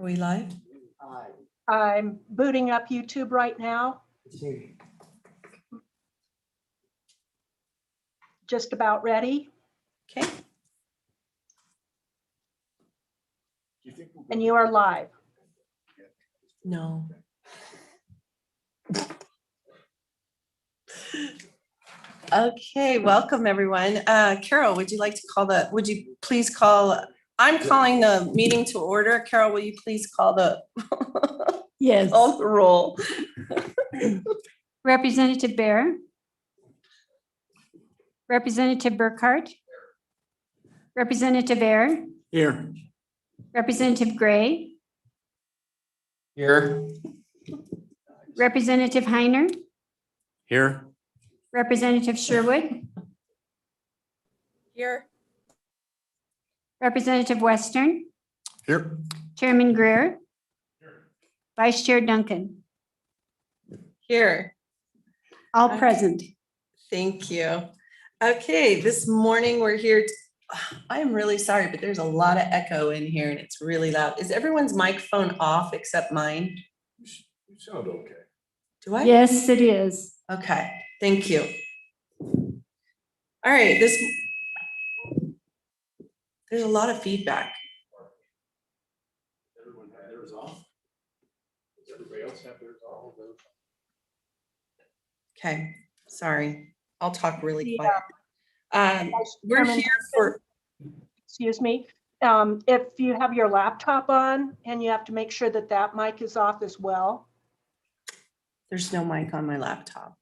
we live? I'm booting up YouTube right now. Just about ready. Okay. And you are live. No. Okay, welcome everyone. Carol, would you please call, I'm calling the meeting to order. Carol, will you please call the Yes. call the roll? Representative Bear. Representative Burkhart. Representative Air. Here. Representative Gray. Here. Representative Heiner. Here. Representative Sherwood. Here. Representative Western. Here. Chairman Greer. Vice Chair Duncan. Here. All Okay. present. Thank you. Okay, this morning we're here. I am really sorry, but there's a lot of echo in here and it's really loud. Is everyone's microphone off except mine? You sound okay. Do I? Yes, it is. Okay, thank you. All right, there's a lot of feedback. Everyone had theirs off. Does everybody else have theirs off? Okay, sorry. I'll talk really Yeah. quiet. We're Chairman here for, Excuse me. If you have your laptop on and you have to make sure that that mic is off as well. there's no mic on my laptop.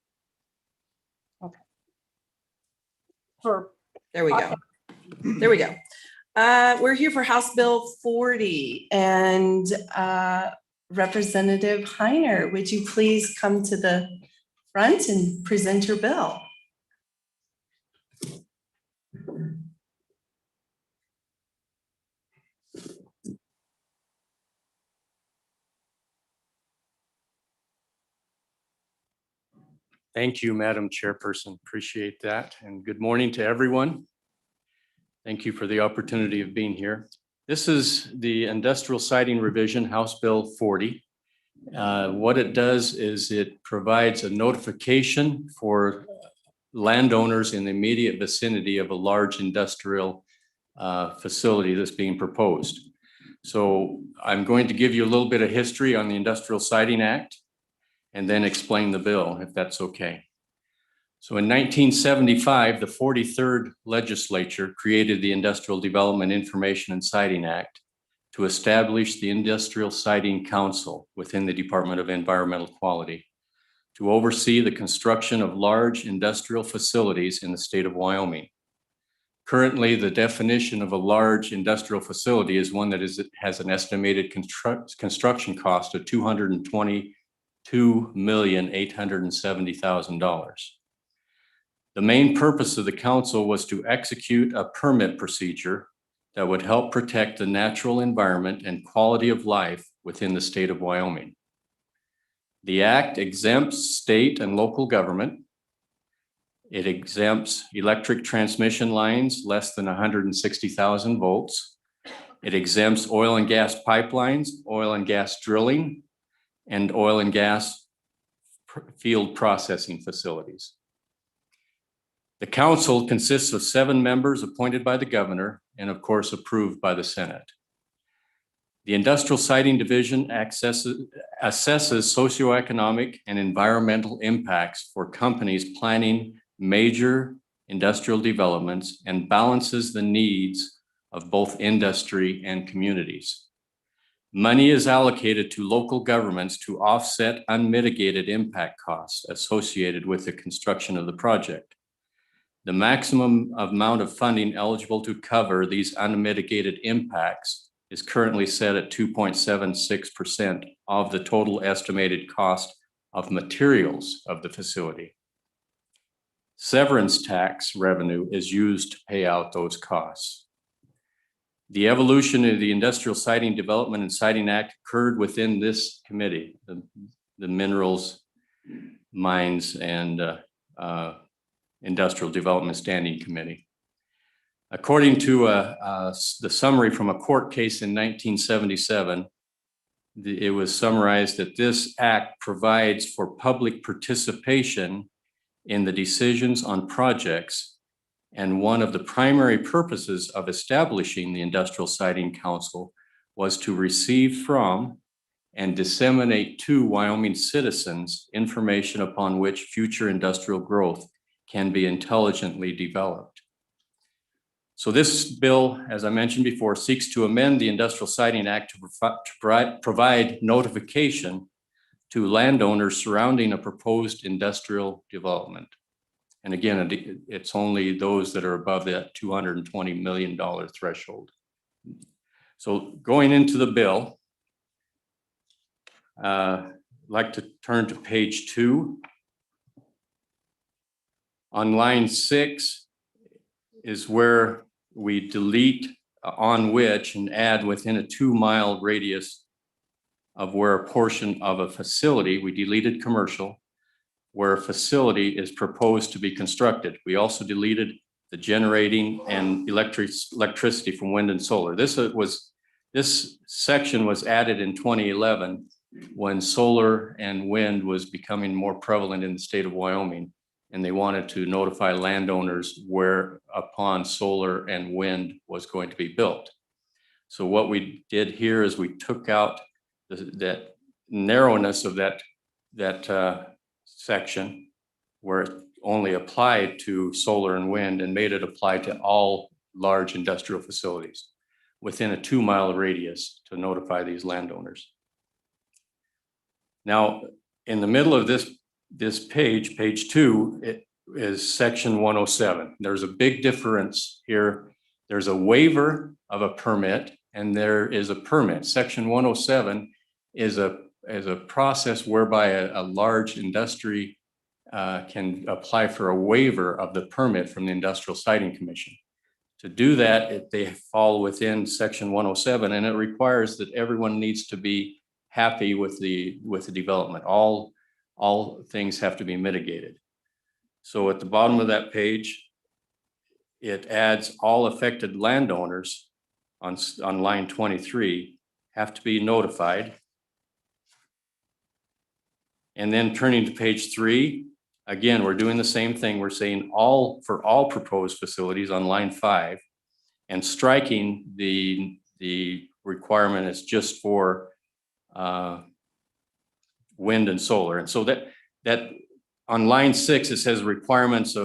For There we go. There we go. We're here for House Bill 40 and Representative Heiner, would you please come to the front and present your bill? Thank you, Madam Chairperson. Appreciate that. And good morning to everyone. Thank you for the opportunity of being here. This is the industrial siding revision, House Bill 40. What it does is it provides a notification for landowners in the immediate vicinity of a large industrial facility that's being proposed. So I'm going to give you a little bit of history on the Industrial Siding Act and then explain the bill, if that's okay. So in 1975, the 43rd legislature created the Industrial Development Information and Siding Act to establish the Industrial Siding Council within the Department of Environmental Quality to oversee the construction of large industrial facilities in the state of Wyoming. Currently, the definition of a large industrial facility is one that has an estimated construction cost of $222,870,000. The main purpose of the council was to execute a permit procedure that would help protect the natural environment and quality of life within the state of Wyoming. The act exempts state and local government. It exempts electric transmission lines less than 160,000 volts. It exempts oil and gas pipelines, oil and gas drilling, and oil and gas field processing facilities. The council consists of 7 members appointed by the governor and of course approved by the Senate. The Industrial Siding Division assesses socioeconomic and environmental impacts for companies planning major industrial developments and balances the needs of both industry and communities. Money is allocated to local governments to offset unmitigated impact costs associated with the construction of the project. The maximum amount of funding eligible to cover these unmitigated impacts is currently set at 2.76% of the total estimated cost of materials of the facility. Severance tax revenue is used to pay out those costs. The evolution of the Industrial Siding Development and Siding Act occurred within this committee, the Minerals, Mines, and Industrial Development Standing Committee. According to the summary from a court case in 1977, it was summarized that this act provides for public participation in the decisions on projects. And one of the primary purposes of establishing the Industrial Siting Council was to receive from and disseminate to Wyoming citizens information upon which future industrial growth can be intelligently developed. So this bill, as I mentioned before, seeks to amend the Industrial Siting Act to provide notification to landowners surrounding a proposed industrial development. And again, it's only those that are above that $220 million threshold. So going into the bill, I'd like to turn to page 2. On line 6 is where we delete on which and add within a 2-mile radius of where a portion of a facility, we deleted commercial, where a facility is proposed to be constructed. We also deleted the generating and electricity from wind and solar. This section was added in 2011 when solar and wind was becoming more prevalent in the state of Wyoming, and they wanted to notify landowners where upon solar and wind was going to be built. So what we did here is we took out that narrowness of that section where it only applied to solar and wind and made it apply to all large industrial facilities within a 2-mile radius to notify these landowners. Now, in the middle of this page, page 2, it is section 107. There's a big difference here. There's a waiver of a permit and there is a permit. Section 107 is a process whereby a large industry can apply for a waiver of the permit from the Industrial Siting Commission. To do that, they fall within section 107, and it requires that everyone needs to be happy with the development. All things have to be mitigated. So at the bottom of that page, it adds all affected landowners on line 23 have to be notified. And then turning to page 3, again, we're doing the same thing. We're saying for all proposed facilities on line 5 and striking the requirement is just for wind and solar. And so that on line 6, it says requirements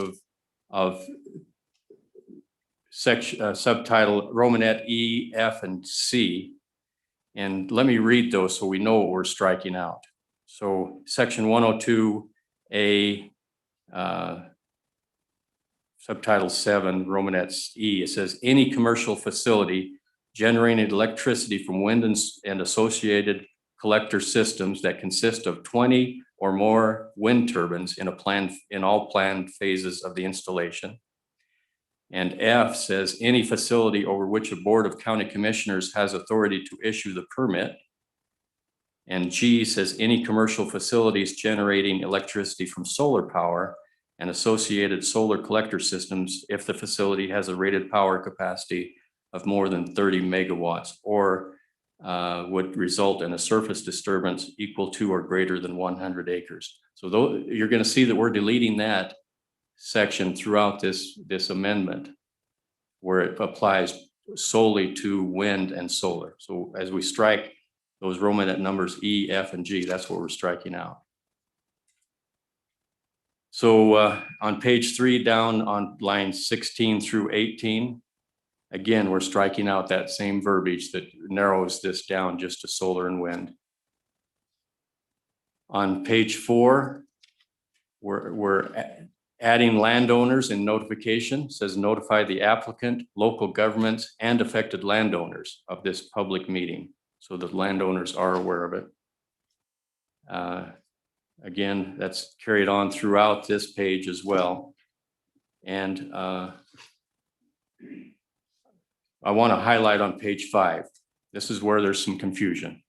of section subtitle Romanet E, F, and C. And let me read those so we know what we're striking out. So section 102A, subtitle 7, Romanet E, it says any commercial facility generating electricity from wind and associated collector systems that consist of 20 or more wind turbines in all planned phases of the installation. And F says any facility over which a board of county commissioners has authority to issue the permit. And G says any commercial facilities generating electricity from solar power and associated solar collector systems if the facility has a rated power capacity of more than 30 megawatts or would result in a surface disturbance equal to or greater than 100 acres. So you're going to see that we're deleting that section throughout this amendment where it applies solely to wind and solar. So as we strike those Romanet numbers E, F, and G, that's what we're striking out. So on page 3 down on lines 16 through 18, again, we're striking out that same verbiage that narrows this down just to solar and wind. On page 4, we're adding landowners in notification. It says notify the applicant, local governments, and affected landowners of this public meeting so that landowners are aware of it. Again, that's carried on throughout this page as well. And I want to highlight on page 5. This is where there's some confusion.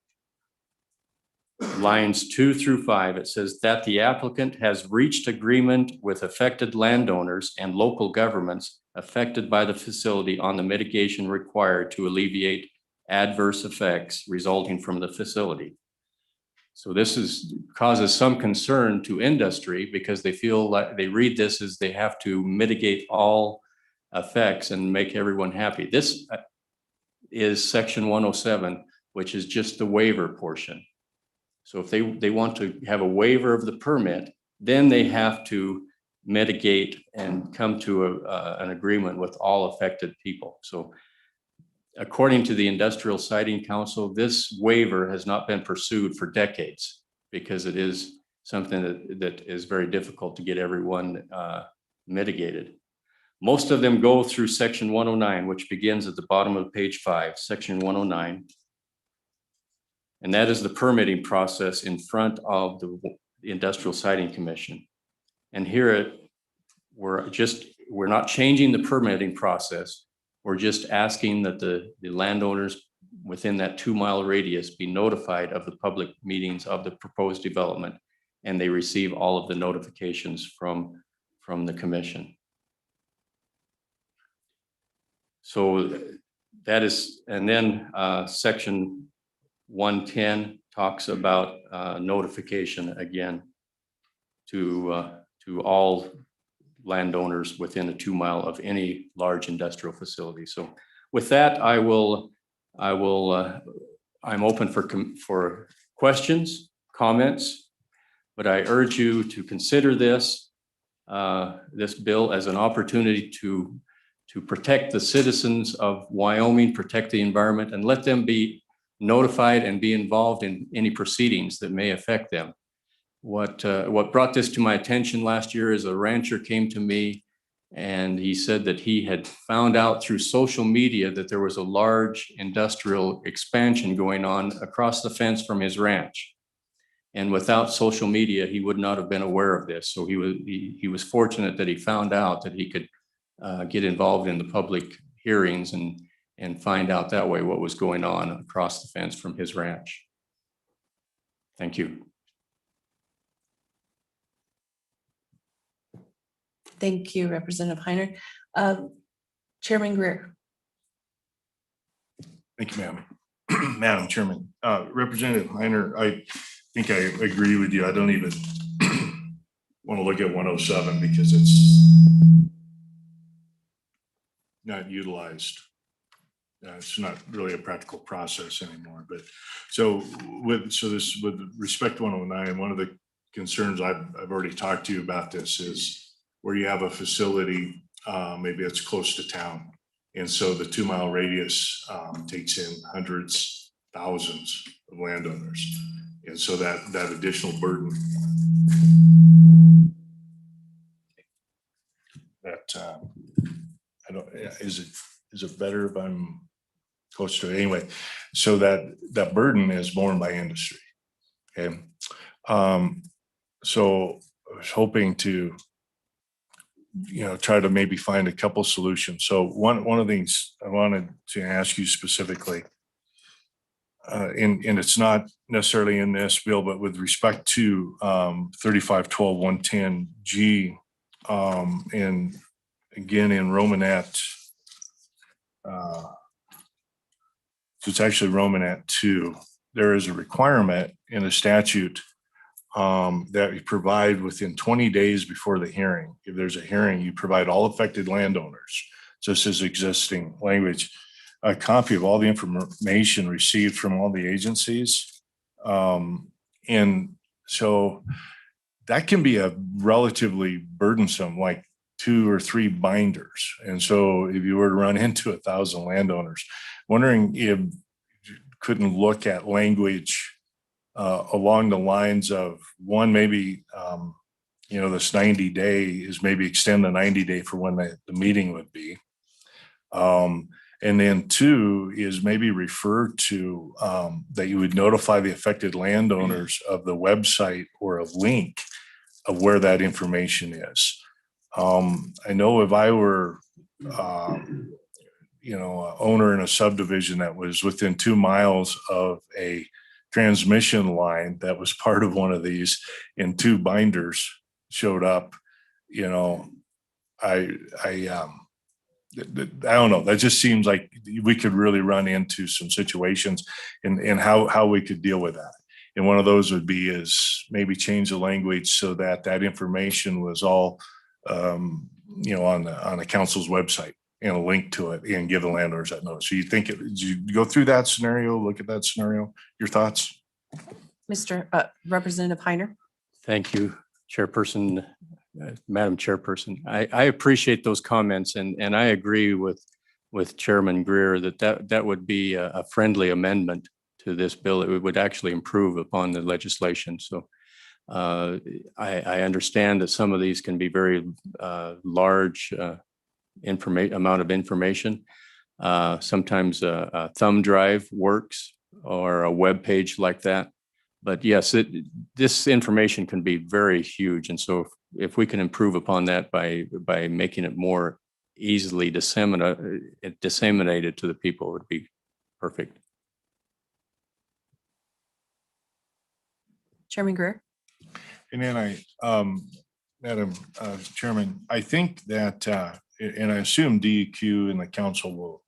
Lines 2 through 5, it says that the applicant has reached agreement with affected landowners and local governments affected by the facility on the mitigation required to alleviate adverse effects resulting from the facility. So this causes some concern to industry because they feel like they read this as they have to mitigate all effects and make everyone happy. This is section 107, which is just the waiver portion. So if they want to have a waiver of the permit, then they have to mitigate and come to an agreement with all affected people. So according to the Industrial Siting Council, this waiver has not been pursued for decades because it is something that is very difficult to get everyone mitigated. Most of them go through section 109, which begins at the bottom of page 5, section 109. And that is the permitting process in front of the Industrial Siting Commission. And here we're not changing the permitting process. We're just asking that the landowners within that 2-mile radius be notified of the public meetings of the proposed development, and they receive all of the notifications from the commission. So that is, and then section 110 talks about notification again to all landowners within a 2-mile of any large industrial facility. So with that, I'm open for questions, comments, but I urge you to consider this bill as an opportunity to protect the citizens of Wyoming, protect the environment, and let them be notified and be involved in any proceedings that may affect them. What brought this to my attention last year is a rancher came to me and he said that he had found out through social media that there was a large industrial expansion going on across the fence from his ranch. And without social media, he would not have been aware of this. So he was fortunate that he found out that he could get involved in the public hearings and find out that way what was going on across the fence from his ranch. Thank you. Thank you, Representative Heiner. Chairman Greer. Thank you, ma'am. Madam Chairman, Representative Heiner, I think I agree with you. I don't even want to look at 107 because it's not utilized. It's not really a practical process anymore. But so with respect to 109, one of the concerns I've already talked to you about this is where you have a facility, maybe it's close to town. And so the 2-mile radius takes in hundreds, thousands of landowners. And so that additional burden that I don't, is it better if I'm close to it anyway? So that burden is borne by industry. Okay. So I was hoping to try to maybe find a couple solutions. So one of the things I wanted to ask you specifically, and it's not necessarily in this bill, but with respect to 3512.110G, and again in Romanette, so it's actually Romanette 2, there is a requirement in the statute that you provide within 20 days before the hearing. If there's a hearing, you provide all affected landowners, just as existing language, a copy of all the information received from all the agencies. And so that can be a relatively burdensome, like 2 or 3 binders. And so if you were to run into 1,000 landowners, wondering if you couldn't look at language along the lines of one, maybe, this 90-day is maybe extend the 90-day for when the meeting would be. And then 2 is maybe refer to that you would notify the affected landowners of the website or a link of where that information is. I know if I were, an owner in a subdivision that was within 2 miles of a transmission line that was part of one of these and 2 binders showed up, I don't know, that just seems like we could really run into some situations and how we could deal with that. And one of those would be is maybe change the language so that that information was all, you know, on the council's website and a link to it and give the landowners that notice. So you think, did you go through that scenario, look at that scenario, your thoughts? Representative Heiner. Thank you, Chairperson, Madam Chairperson. I appreciate those comments and I agree with Chairman Greer that would be a friendly amendment to this bill. It would actually improve upon the legislation. So I understand that some of these can be very large amount of information. Sometimes a thumb drive works or a web page like that. But yes, this information can be very huge. And so if we can improve upon that by making it more easily disseminated to the people, it would be perfect. Chairman Greer. And then Madam Chairman, I think that, and I assume DEQ and the council will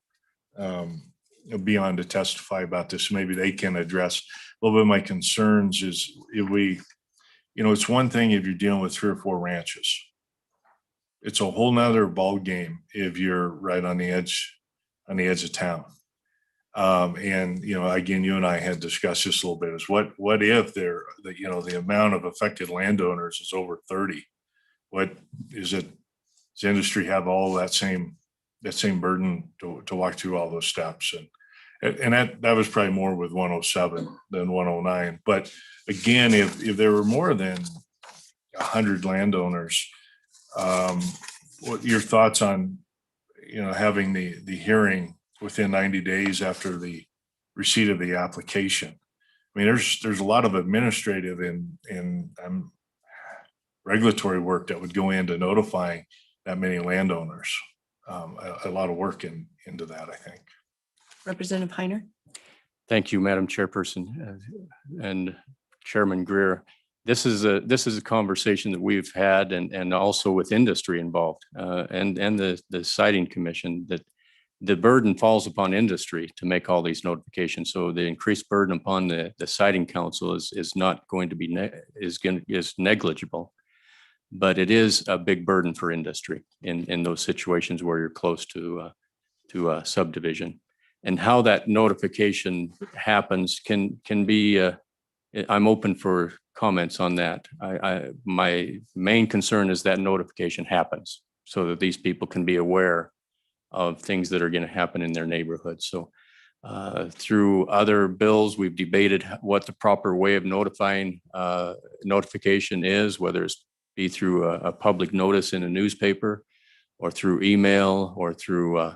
be on to testify about this. Maybe they can address a little bit of my concerns is if we, you know, it's one thing if you're dealing with 3 or 4 ranches. It's a whole nother ball game if you're right on the edge of town. And, you know, again, you and I had discussed this a little bit is what if you know, the amount of affected landowners is over 30? What is it? Does the industry have all that same burden to walk through all those steps? And that was probably more with 107 than 109. But again, if there were more than 100 landowners, what your thoughts on, you know, having the hearing within 90 days after the receipt of the application? I mean, there's a lot of administrative and regulatory work that would go into notifying that many landowners. A lot of work into that, I think. Representative Heiner. Thank you, Madam Chairperson and Chairman Greer. This is a conversation that we've had and also with industry involved and the siting commission, that the burden falls upon industry to make all these notifications. So the increased burden upon the siting council is not going to be is negligible, but it is a big burden for industry in those situations where you're close to a subdivision. And how that notification happens can be, I'm open for comments on that. My main concern is that notification happens so that these people can be aware of things that are going to happen in their neighborhood. So through other bills, we've debated what the proper way of notifying notification is, whether it's be through a public notice in a newspaper or through email or through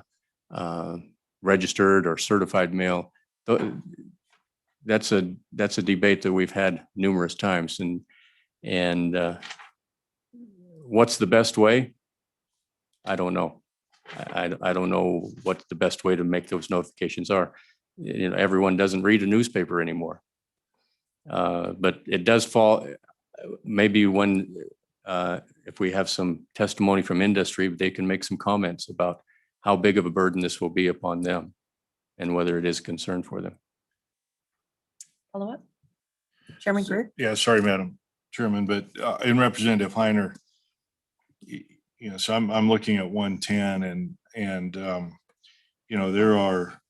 registered or certified mail. That's a debate that we've had numerous times. And what's the best way? I don't know. I don't know what the best way to make those notifications are. You know, everyone doesn't read a newspaper anymore. But it does fall, maybe when, if we have some testimony from industry, they can make some comments about how big of a burden this will be upon them and whether it is a concern for them. Follow up. Chairman Greer. Yeah, sorry, Madam Chairman, but in Representative Heiner, you know, so I'm looking at 110 and you know, there are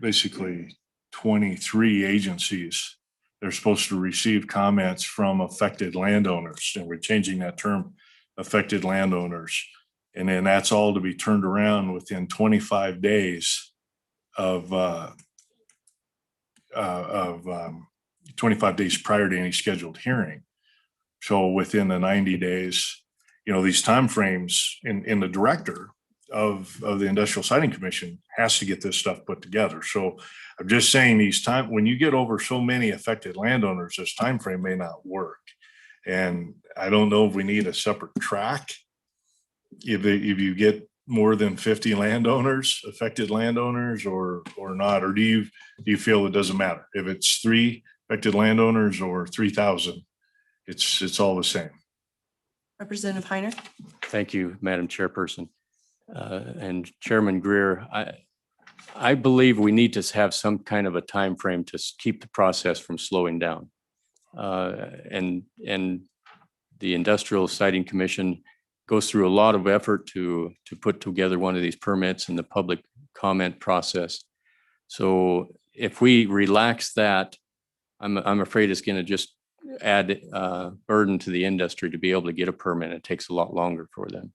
basically 23 agencies that are supposed to receive comments from affected landowners, and we're changing that term, affected landowners. And then that's all to be turned around within 25 days of 25 days prior to any scheduled hearing. So within the 90 days, you know, these timeframes in the director of the Industrial Siting Commission has to get this stuff put together. So I'm just saying when you get over so many affected landowners, this timeframe may not work. And I don't know if we need a separate track. If you get more than 50 landowners, affected landowners or not, or do you feel it doesn't matter? If it's 3 affected landowners or 3,000, it's all the same. Representative Heiner. Thank you, Madam Chairperson. And Chairman Greer, I believe we need to have some kind of a time frame to keep the process from slowing down. And the Industrial Siting Commission goes through a lot of effort to put together one of these permits and the public comment process. So if we relax that, I'm afraid it's going to just add burden to the industry to be able to get a permit. It takes a lot longer for them.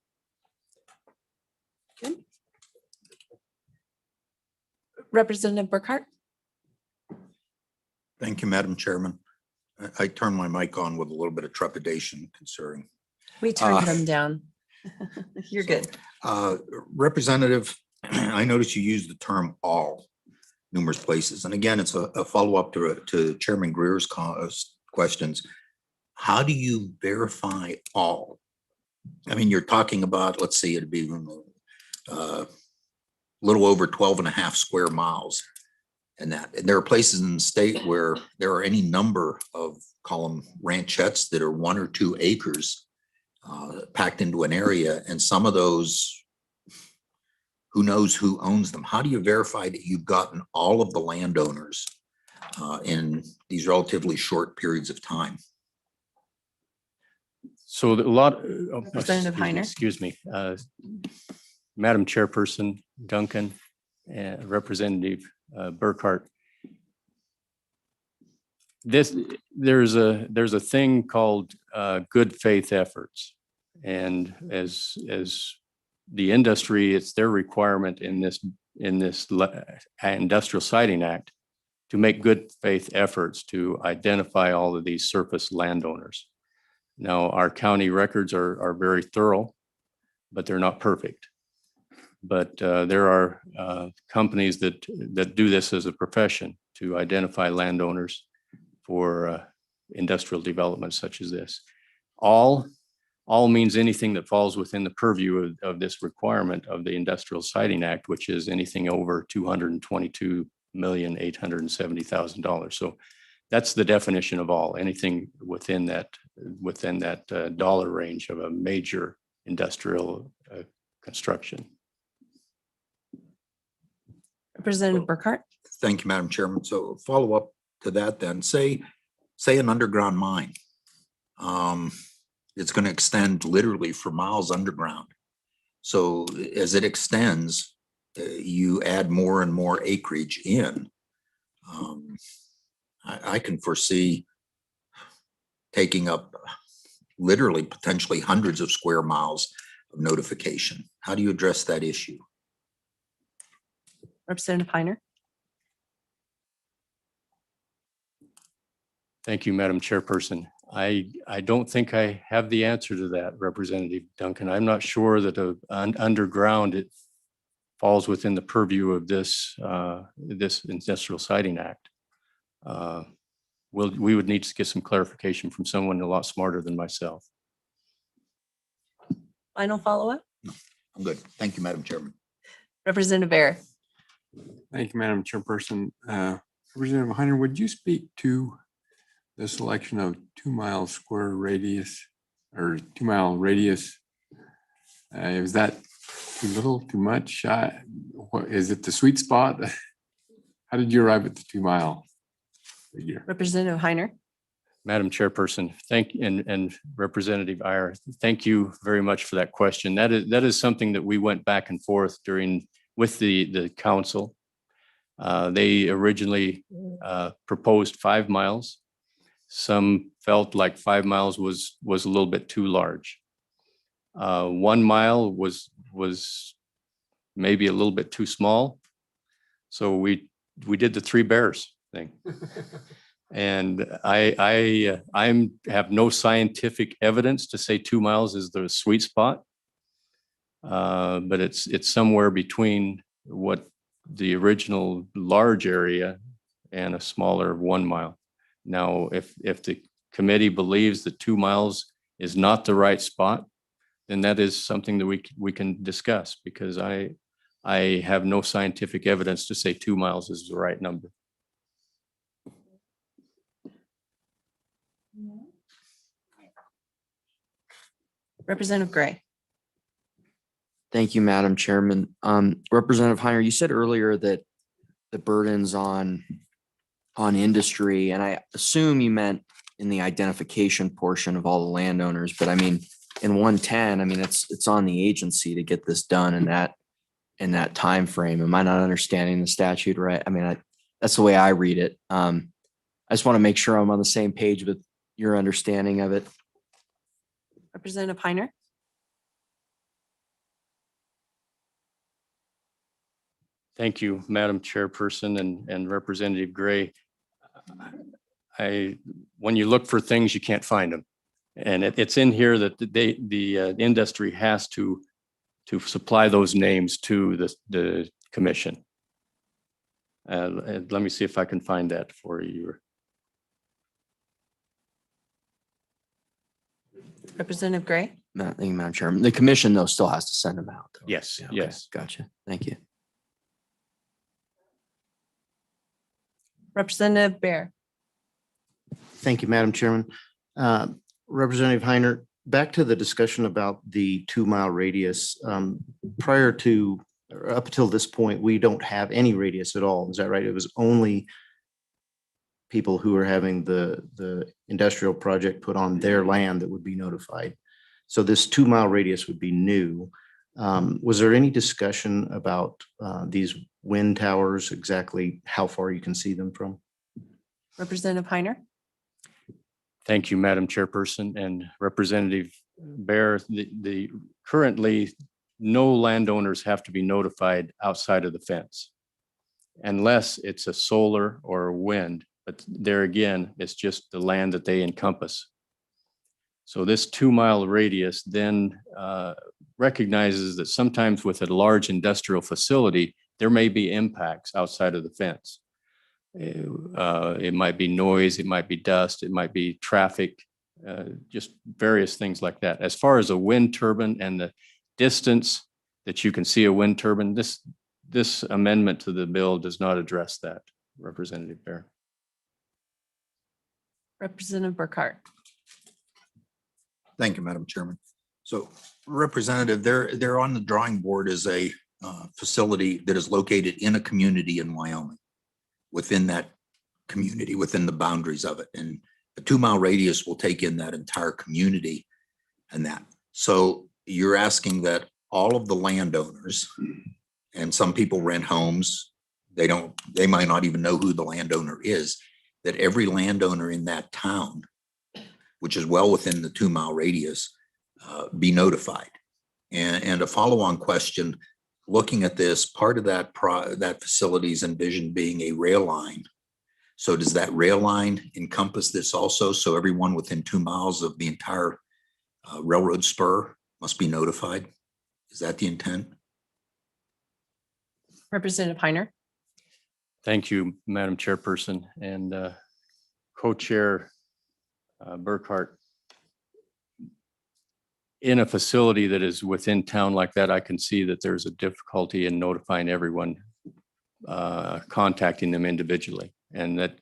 Representative Burkhart? Thank you, Madam Chairman. I turned my mic on with a little bit of trepidation concerning. We turned them down. You're good. Representative, I noticed you used the term all numerous places. And again, it's a follow-up to Chairman Greer's questions. How do you verify all? I mean, you're talking about, let's see, it'd be a little over 12 and a half square miles. And there are places in the state where there are any number of, call them ranchettes, that are 1 or 2 acres packed into an area. And some of those, who knows who owns them? How do you verify that you've gotten all of the landowners in these relatively short periods of time? So a lot. Representative Heiner. Excuse me. Madam Chairperson Duncan and Representative Burkhart. There's a thing called good faith efforts. And as the industry, it's their requirement in this Industrial Siting Act to make good faith efforts to identify all of these surface landowners. Now, our county records are very thorough, but they're not perfect. But there are companies that do this as a profession to identify landowners for industrial development such as this. All means anything that falls within the purview of this requirement of the Industrial Siting Act, which is anything over $222,870,000. So that's the definition of all, anything within that dollar range of a major industrial construction. Representative Burkhart? Thank you, Madam Chairman. So follow up to that then, say an underground mine. It's going to extend literally for miles underground. So as it extends, you add more and more acreage in. I can foresee taking up literally potentially hundreds of square miles of notification. How do you address that issue? Representative Heiner? Thank you, Madam Chairperson. I don't think I have the answer to that, Representative Duncan. I'm not sure that underground it falls within the purview of this Industrial Siting Act. We would need to get some clarification from someone a lot smarter than myself. Final follow-up? I'm good. Thank you, Madam Chairman. Representative Bear? Thank you, Madam Chairperson. Representative Heiner, would you speak to the selection of 2 mile square radius or 2 mile radius? Is that too little, too much? Is it the sweet spot? How did you arrive at the 2 mile figure? Representative Heiner? Madam Chairperson, and Representative Iyer, thank you very much for that question. That is something that we went back and forth with the council. They originally proposed 5 miles. Some felt like 5 miles was a little bit too large. 1 mile was maybe a little bit too small. So we did the 3 bears thing. And I have no scientific evidence to say 2 miles is the sweet spot. But it's somewhere between what the original large area and a smaller 1 mile. Now, if the committee believes that 2 miles is not the right spot, then that is something that we can discuss, because I have no scientific evidence to say 2 miles is the right number. Representative Gray? Thank you, Madam Chairman. Representative Heiner, you said earlier that the burden's on industry, and I assume you meant in the identification portion of all the landowners, but I mean, in 110, I mean, it's on the agency to get this done in that time frame. Am I not understanding the statute right? I mean, that's the way I read it. I just want to make sure I'm on the same page with your understanding of it. Representative Heiner? Thank you, Madam Chairperson and Representative Gray. When you look for things, you can't find them. And it's in here that the industry has to supply those names to the commission. And let me see if I can find that for you. Representative Gray? Thank you, Madam Chairman. The commission, though, still has to send them out, though. Yes, Yeah, okay. yes. Gotcha. Thank you. Representative Bear? Thank you, Madam Chairman. Representative Heiner, back to the discussion about the 2-mile radius. Prior to, or up until this point, we don't have any radius at all. Is that right? It was only people who are having the industrial project put on their land that would be notified. So this 2-mile radius would be new. Was there any discussion about these wind towers, exactly how far you can see them from? Representative Heiner? Thank you, Madam Chairperson and Representative Bear. The currently, no landowners have to be notified outside of the fence unless it's a solar or a wind. But there again, it's just the land that they encompass. So this 2-mile radius then recognizes that sometimes with a large industrial facility, there may be impacts outside of the fence. It might be noise, it might be dust, it might be traffic, just various things like that. As far as a wind turbine and the distance that you can see a wind turbine, this amendment to the bill does not address that, Representative Bear. Representative Burkhart? Thank you, Madam Chairman. So Representative, there on the drawing board is a facility that is located in a community in Wyoming. Within that community, within the boundaries of it. And a 2-mile radius will take in that entire community and that. So you're asking that all of the landowners, and some people rent homes, they might not even know who the landowner is, that every landowner in that town, which is well within the 2-mile radius, be notified. And a follow-on question, looking at this, part of that facility is envisioned being a rail line. So does that rail line encompass this also? So everyone within 2 miles of the entire railroad spur must be notified? Is that the intent? Representative Heiner? Thank you, Madam Chairperson and Co-Chair Burkhart. In a facility that is within town like that, I can see that there's a difficulty in notifying everyone, contacting them individually. And that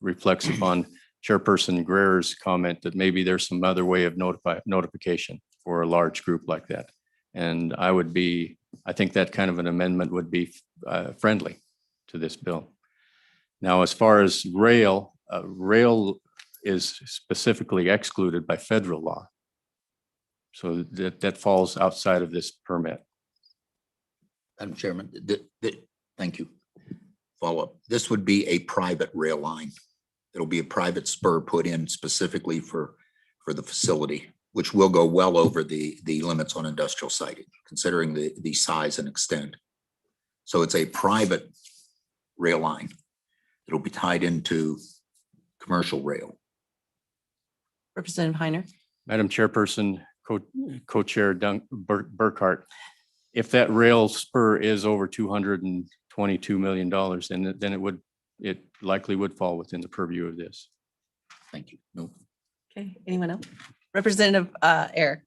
reflects upon Chairperson Greer's comment that maybe there's some other way of notification for a large group like that. And I think that kind of an amendment would be friendly to this bill. Now, as far as rail is specifically excluded by federal law. So that falls outside of this permit. Madam Chairman, thank you. Follow up. This would be a private rail line. It'll be a private spur put in specifically for the facility, which will go well over the limits on industrial siting, considering the size and extent. So it's a private rail line. It'll be tied into commercial rail. Representative Heiner? Madam Chairperson, Co-Chair Burkhart, if that rail spur is over $222 million, then it likely would fall within the purview of this. Thank you. No. Okay, anyone else? Representative Air?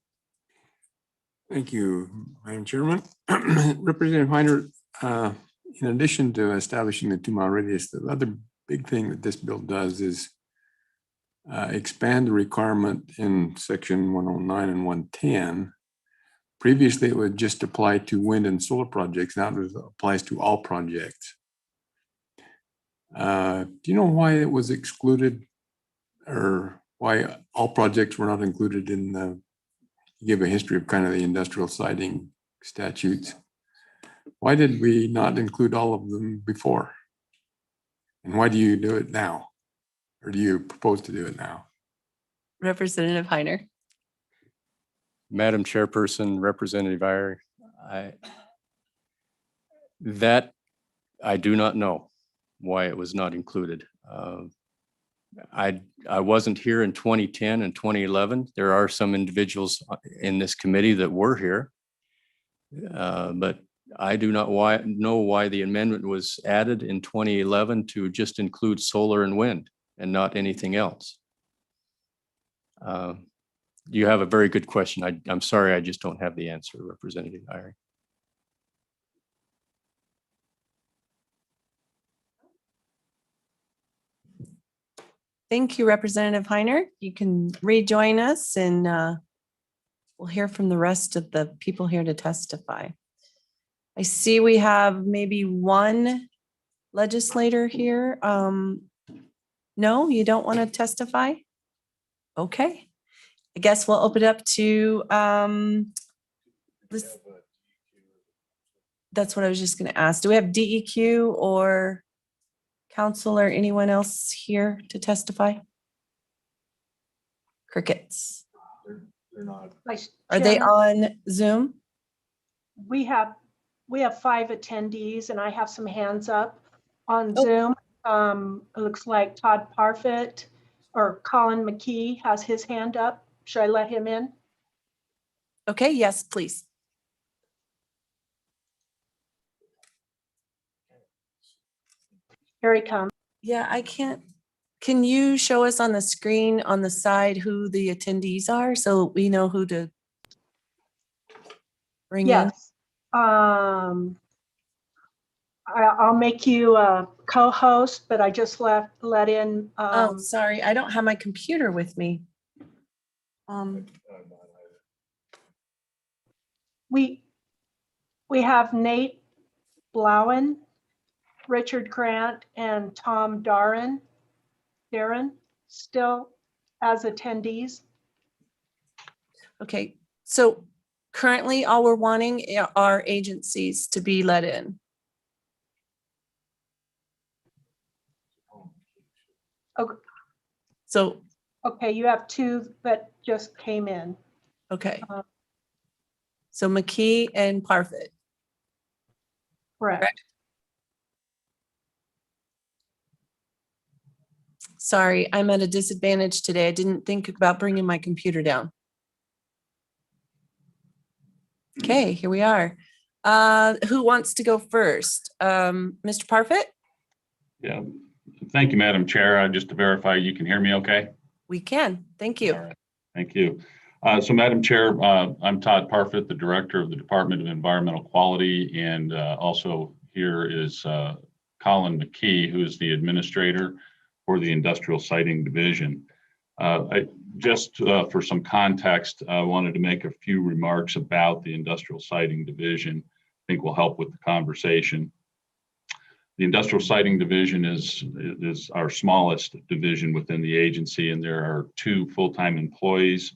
Thank you, Madam Chairman. Representative Heiner, in addition to establishing the 2-mile radius, the other big thing that this bill does is expand the requirement in section 109 and 110 previously it would just apply to wind and solar projects. Now it applies to all projects. Do you know why it was excluded, or why all projects were not included in the, give a history of kind of the industrial siting statutes? Why did we not include all of them before? And why do you do it now? Or do you propose to do it now? Representative Heiner. Madam Chairperson, Representative Iyer, that I do not know why it was not included. I wasn't here in 2010 and 2011. There are some individuals in this committee that were here. But I do not know why the amendment was added in 2011 to just include solar and wind and not anything else. You have a very good question. I'm sorry, I just don't have the answer, Representative Iyer. Thank you, Representative Heiner. You can rejoin us and we'll hear from the rest of the people here to testify. I see we have maybe one legislator here. No, you don't want to testify? Okay. I guess we'll open it up to that's what I was just going to ask. Do we have DEQ or council or anyone else here to testify? Crickets. They're not. Vice Are they Chairman, on Zoom? We have 5 attendees and I have some hands up on Oh. Zoom. It looks like Todd Parfit or Colin McKee has his hand up. Should I let him in? Okay, yes, please. Here he comes. Yeah, I can't. Can you show us on the screen on the side who the attendees are so we know who to bring in? Yes. I'll make you a co-host, but I just let in. Oh, sorry, I don't have my computer with me. We have Nate Blauen, Richard Grant, and Tom Darren still as attendees. Okay, so currently all we're wanting are agencies to be let in. Okay. So, Okay, you have 2 that just came in. okay. So McKee and Parfit. Correct. Sorry, I'm at a disadvantage today. I didn't think about bringing my computer down. Okay, here we are. Who wants to go first? Mr. Parfit? Yeah, thank you, Madam Chair. Just to verify, you can hear me okay? We can, thank you. All right. Thank you. So Madam Chair, I'm Todd Parfit, the Director of the Department of Environmental Quality, and also here is Colin McKee, who is the Administrator for the Industrial Siting Division. For some context, I wanted to make a few remarks about the Industrial Siting Division. I think will help with the conversation. The Industrial Siting Division is our smallest division within the agency, and there are 2 full-time employees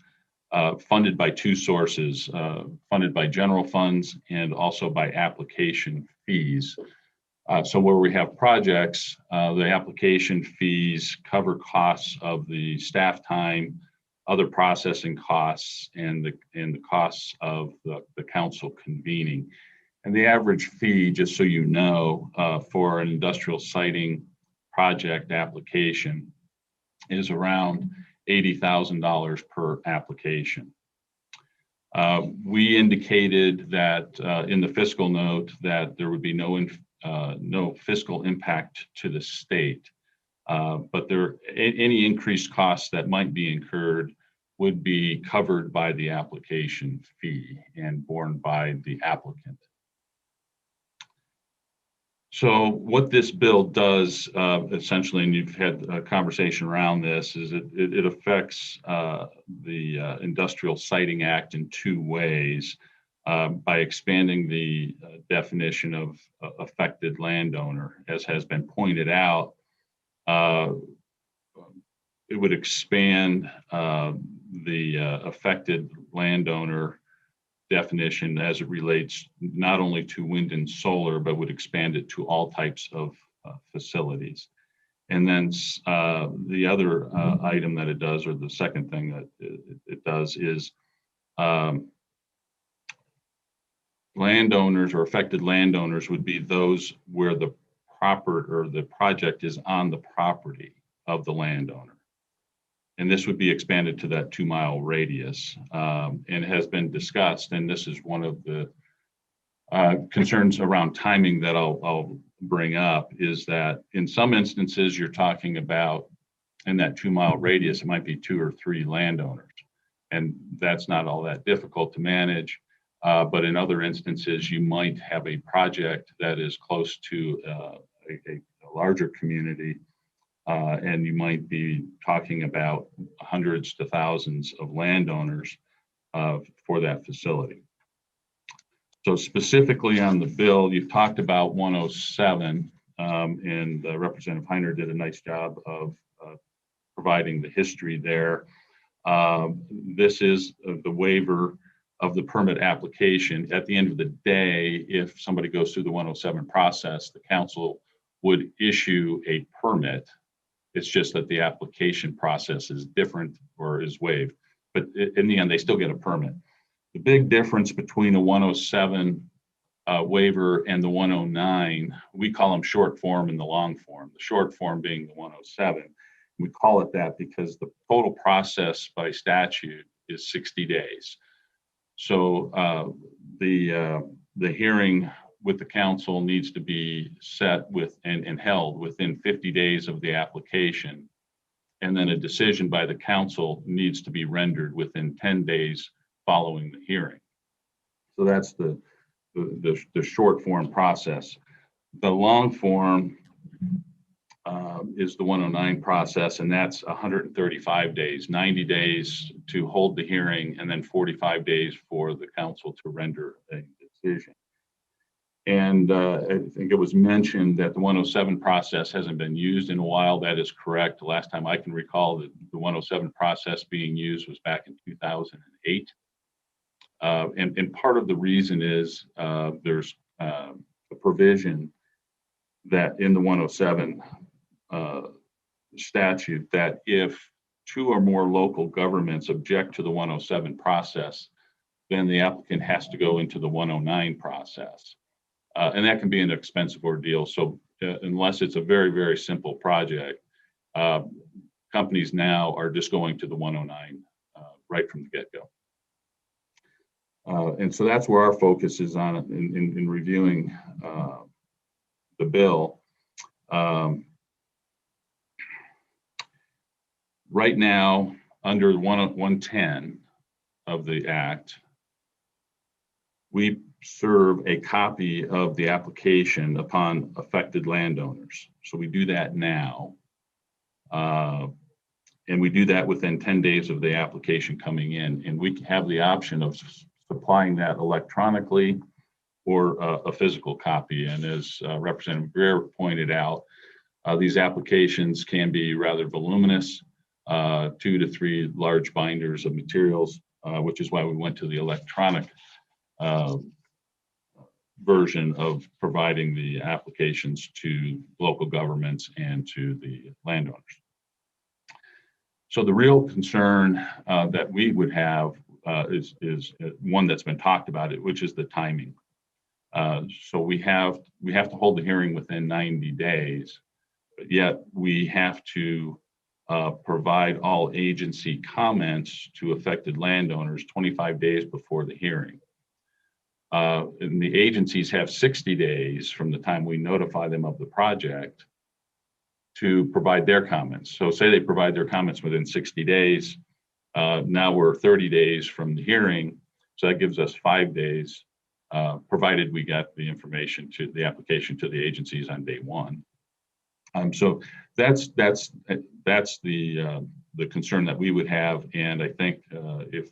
funded by 2 sources, funded by general funds and also by application fees. So where we have projects, the application fees cover costs of the staff time, other processing costs, and the costs of the council convening. And the average fee, just so you know, for an industrial siting project application is around $80,000 per application. We indicated that in the fiscal note that there would be no fiscal impact to the state, but any increased costs that might be incurred would be covered by the application fee and borne by the applicant. So what this bill does essentially, and you've had a conversation around this, is it affects the Industrial Siting Act in 2 ways. by expanding the definition of affected landowner. As has been pointed out, it would expand the affected landowner definition as it relates not only to wind and solar, but would expand it to all types of facilities. And then the other item that it does, or the second thing that it does, is landowners or affected landowners would be those where the project is on the property of the landowner. And this would be expanded to that 2-mile radius, and has been discussed. And this is one of the concerns around timing that I'll bring up, is that in some instances you're talking about in that 2-mile radius, it might be 2 or 3 landowners, and that's not all that difficult to manage. But in other instances, you might have a project that is close to a larger community. And you might be talking about hundreds to thousands of landowners for that facility. So specifically on the bill, you've talked about 107, and Representative Heiner did a nice job of providing the history there. This is the waiver of the permit application. At the end of the day, if somebody goes through the 107 process, the council would issue a permit. It's just that the application process is different or is waived, but in the end, they still get a permit. The big difference between a 107 waiver and the 109, we call them short form and the long form. The short form being the 107. We call it that because the total process by statute is 60 days. So the hearing with the council needs to be set with and held within 50 days of the application. And then a decision by the council needs to be rendered within 10 days following the hearing. So that's the short form process. The long form is the 109 process, and that's 135 days, 90 days to hold the hearing, and then 45 days for the council to render a decision. And I think it was mentioned that the 107 process hasn't been used in a while. That is correct. The last time I can recall that the 107 process being used was back in 2008. And part of the reason is there's a provision that in the 107 statute that if 2 or more local governments object to the 107 process, then the applicant has to go into the 109 process. And that can be an expensive ordeal. So unless it's a very, very simple project, companies now are just going to the 109 right from the get-go. And so that's where our focus is on in reviewing the bill. Right now, under 110 of the Act, we serve a copy of the application upon affected landowners. So we do that now. And we do that within 10 days of the application coming in. And we have the option of supplying that electronically or a physical copy. And as Representative Greer pointed out, these applications can be rather voluminous, 2 to 3 large binders of materials, which is why we went to the electronic version of providing the applications to local governments and to the landowners. So the real concern that we would have is one that's been talked about, which is the timing. So we have to hold the hearing within 90 days, but yet we have to provide all agency comments to affected landowners 25 days before the hearing. And the agencies have 60 days from the time we notify them of the project to provide their comments. So say they provide their comments within 60 days. Now we're 30 days from the hearing. So that gives us 5 days, provided we got the information to the application to the agencies on day 1. So that's the concern that we would have. And I think if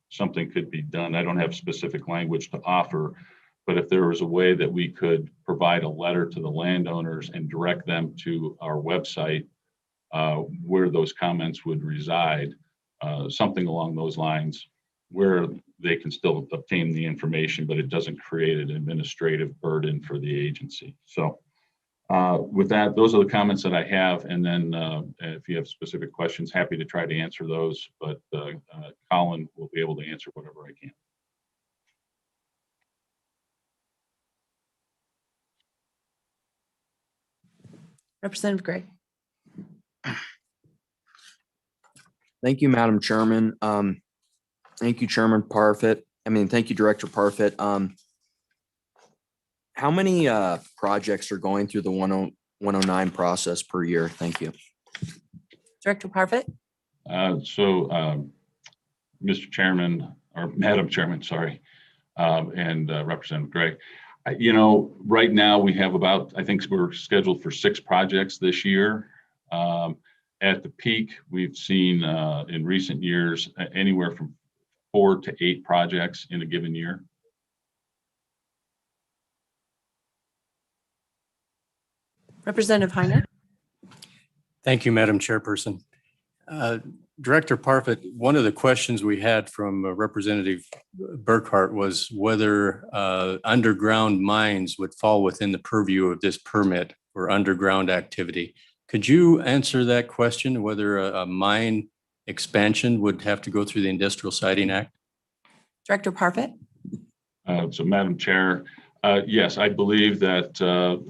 something could be done. I don't have specific language to offer, but if there was a way that we could provide a letter to the landowners and direct them to our website where those comments would reside, something along those lines, where they can still obtain the information, but it doesn't create an administrative burden for the agency. So with that, those are the comments that I have. And then if you have specific questions, happy to try to answer those, but Colin will be able to answer whatever I can. Representative Gray. Thank you, Madam Chairman. Thank you, Chairman Parfit. Thank you, Director Parfit. How many projects are going through the 109 process per year? Thank you. Director Parfit. Mr. Chairman, or Madam Chairman, sorry, and Representative Gray, right now we have about, I think we're scheduled for 6 projects this year. At the peak, we've seen in recent years anywhere from 4 to 8 projects in a given year. Representative Heiner. Thank you, Madam Chairperson. Director Parfit, one of the questions we had from Representative Burkhart was whether underground mines would fall within the purview of this permit for underground activity. Could you answer that question, whether a mine expansion would have to go through the Industrial Siting Act? Director Parfit. So Madam Chair, yes, I believe that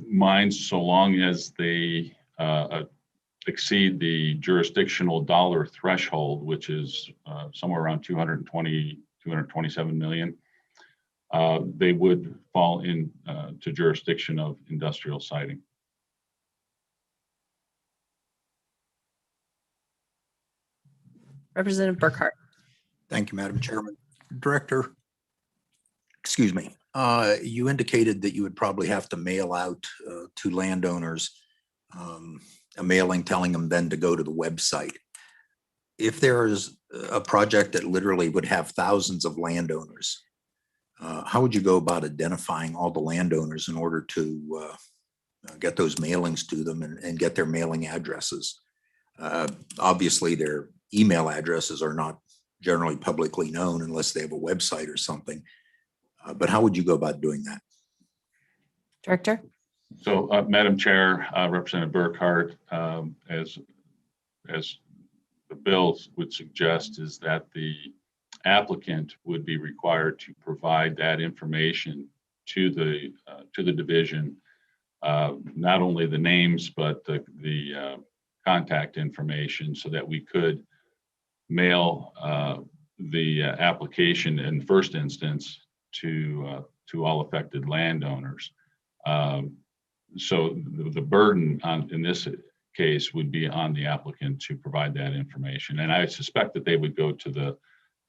mines, so long as they exceed the jurisdictional dollar threshold, which is somewhere around 227 million, they would fall in to jurisdiction of industrial siting. Representative Burkhart. Thank you, Madam Chairman. Director, excuse me, you indicated that you would probably have to mail out to landowners a mailing telling them then to go to the website. If there is a project that literally would have thousands of landowners, how would you go about identifying all the landowners in order to get those mailings to them and get their mailing addresses? Obviously, their email addresses are not generally publicly known unless they have a website or something. But how would you go about doing that? Director. So, Madam Chair, Representative Burkhart, as the bill would suggest, is that the applicant would be required to provide that information to the division, not only the names but the contact information, so that we could mail the application in the first instance to all affected landowners. So the burden in this case would be on the applicant to provide that information. And I suspect that they would go to the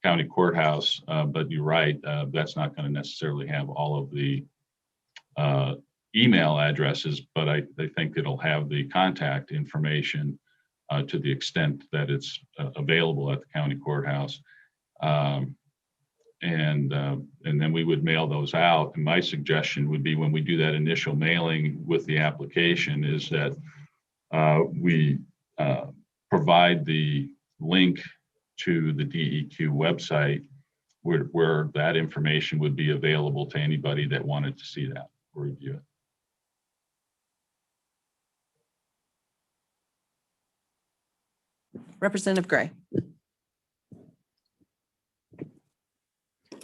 county courthouse, but you're right, that's not going to necessarily have all of the email addresses, but I think it'll have the contact information to the extent that it's available at the county courthouse. And then we would mail those out. And my suggestion would be, when we do that initial mailing with the application, is that we provide the link to the DEQ website where that information would be available to anybody that wanted to see that or review it. Representative Gray.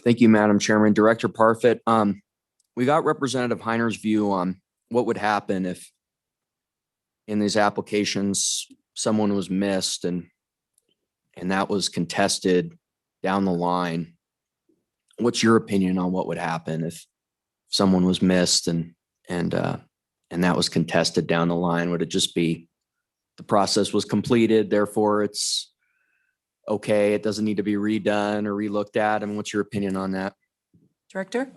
Thank you, Madam Chairman. Director Parfit, we got Representative Heiner's view on what would happen if in these applications someone was missed and that was contested down the line. What's your opinion on what would happen if someone was missed and that was contested down the line? Would it just be the process was completed, therefore it's okay, it doesn't need to be redone or relooked at? And what's your opinion on that? Director.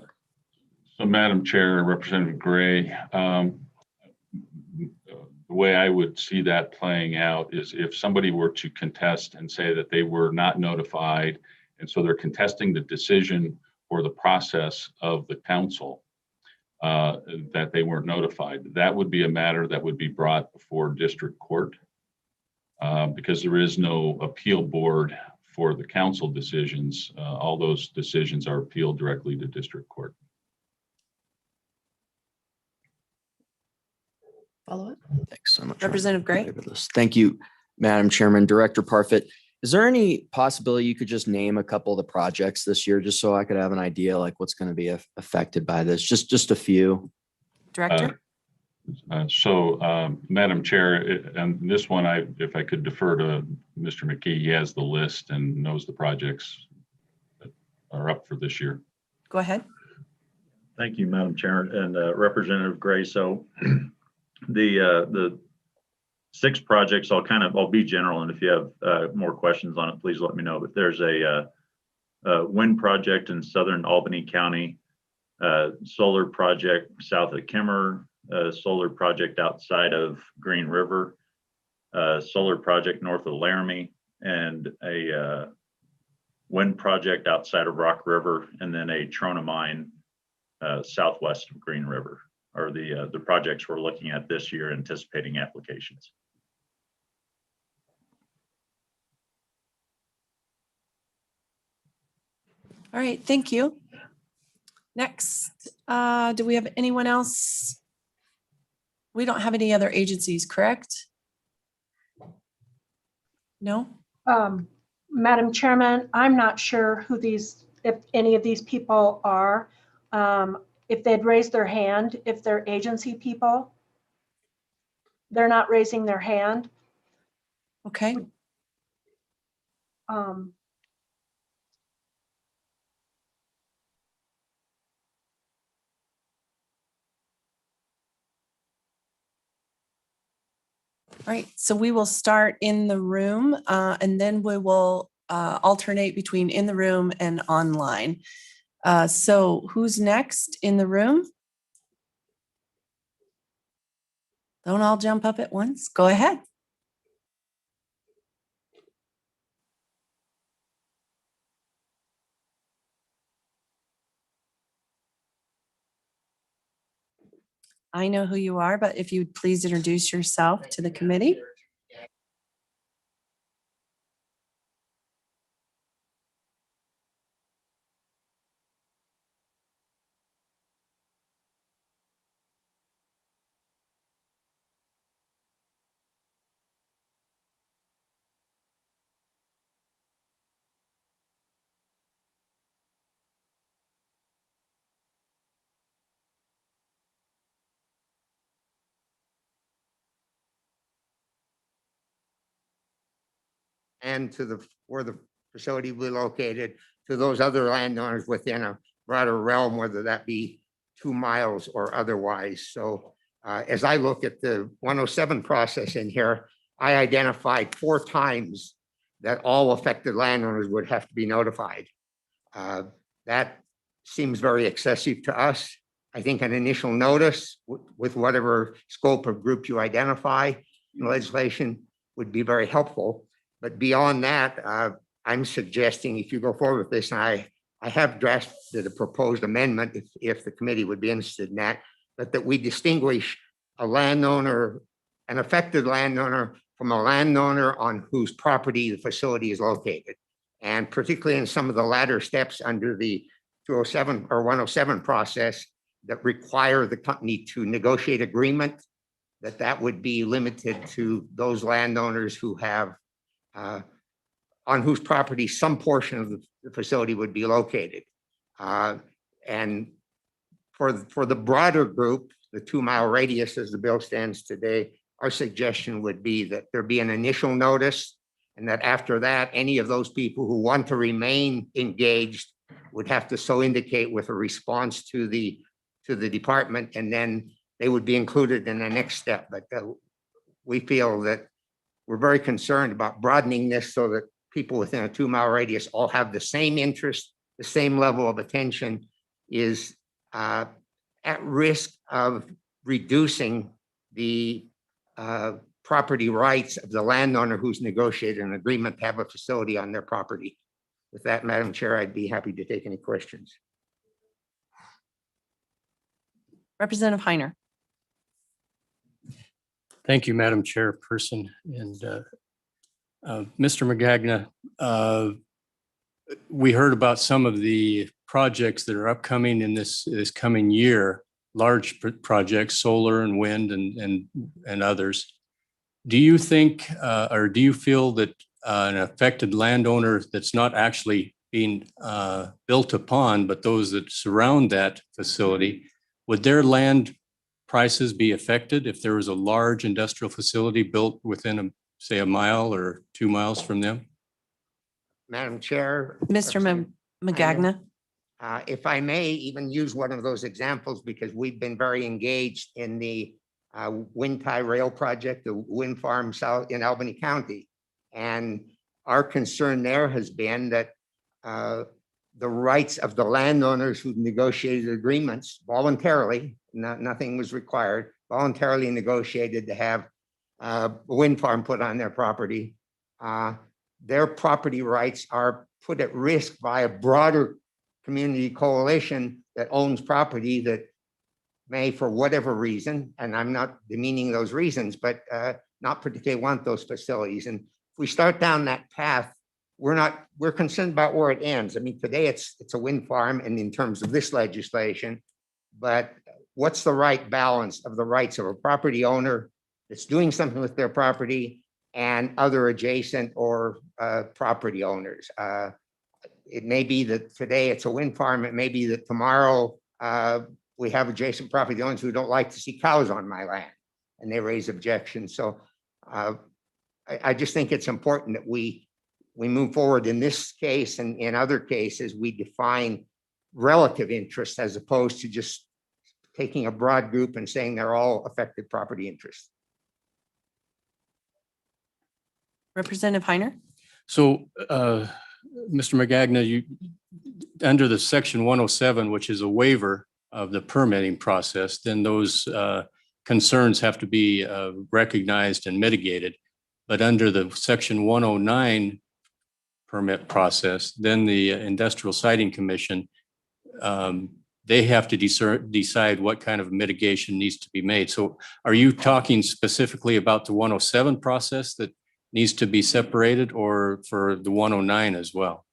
So, Madam Chair, Representative Gray, the way I would see that playing out is if somebody were to contest and say that they were not notified And so they're contesting the decision or the process of the council that they weren't notified. That would be a matter that would be brought before district court because there is no appeal board for the council decisions. All those decisions are appealed directly to district court. Follow up. Thanks so much. Representative Gray. Thank you, Madam Chairman. Director Parfit, is there any possibility you could just name a couple of the projects this year, just so I could have an idea like what's going to be affected by this? Just a few. Director. Madam Chair, and this one, if I could defer to Mr. McKee, he has the list and knows the projects that are up for this year. Go ahead. Thank you, Madam Chair and Representative Gray. So the 6 projects, I'll be general, and if you have more questions on it, please let me know. But there's a wind project in southern Albany County, solar project south of Kimmer, solar project outside of Green River, solar project north of Laramie, and a wind project outside of Rock River, and then a Trona mine southwest of Green River are the projects we're looking at this year, anticipating applications. All right, thank you. Next, do we have anyone else? We don't have any other agencies, correct? No? Madam Chairman, I'm not sure who if any of these people are. If they'd raised their hand, if they're agency people, they're not raising their hand. Okay. All right, so we will start in the room and then we will alternate between in the room and online. So who's next in the room? Don't all jump up at once. Go ahead. I know who you are, but if you'd please introduce yourself to the committee. And to where the facility will be located, to those other landowners within a broader realm, whether that be 2 miles or otherwise. So as I look at the 107 process in here, I identified 4 times that all affected landowners would have to be notified. That seems very excessive to us. I think an initial notice with whatever scope of group you identify in legislation would be very helpful. But beyond that, I'm suggesting if you go forward with this, and I have drafted a proposed amendment if the committee would be interested in that, but that we distinguish a landowner, an affected landowner from a landowner on whose property the facility is located. And particularly in some of the latter steps under the 207 or 107 process that require the company to negotiate agreement, that would be limited to those landowners who have on whose property some portion of the facility would be located. And for the broader group, the 2 mile radius as the bill stands today, our suggestion would be that there be an initial notice and that after that, any of those people who want to remain engaged would have to so indicate with a response to the department, and then they would be included in the next step. But we feel that we're very concerned about broadening this so that people within a 2 mile radius all have the same interest, the same level of attention, is at risk of reducing the property rights of the landowner who's negotiated an agreement to have a facility on their property. With that, Madam Chair, I'd be happy to take any questions. Representative Heiner. Thank you, Madam Chairperson. And Mr. Magagna, we heard about some of the projects that are upcoming in this coming year, large projects, solar and wind and others. Do you think or do you feel that an affected landowner that's not actually being built upon, but those that surround that facility, would their land prices be affected if there was a large industrial facility built within say a mile or 2 miles from them? Madam Chair. Mr. Magagna. If I may even use one of those examples, because we've been very engaged in the wind tie rail project, the wind farm south in Albany County. And our concern there has been that the rights of the landowners who negotiated agreements voluntarily, nothing was required, voluntarily negotiated to have a wind farm put on their property. Their property rights are put at risk by a broader community coalition that owns property that may, for whatever reason, and I'm not demeaning those reasons, but not particularly want those facilities. And if we start down that path, we're concerned about where it ends. I mean, today it's a wind farm, and in terms of this legislation, but what's the right balance of the rights of a property owner that's doing something with their property and other adjacent or property owners? It may be that today it's a wind farm. It may be that tomorrow we have adjacent property owners who don't like to see cows on my land and they raise objections. So I just think it's important that we move forward in this case and in other cases, we define relative interests as opposed to just taking a broad group and saying they're all affected property interests. Representative Heiner. So, Mr. Magagna, under the section 107, which is a waiver of the permitting process, then those concerns have to be recognized and mitigated. But under the section 109 permit process, then the Industrial Siting Commission, they have to decide what kind of mitigation needs to be made. So are you talking specifically about the 107 process that needs to be separated, or for the 109 as well?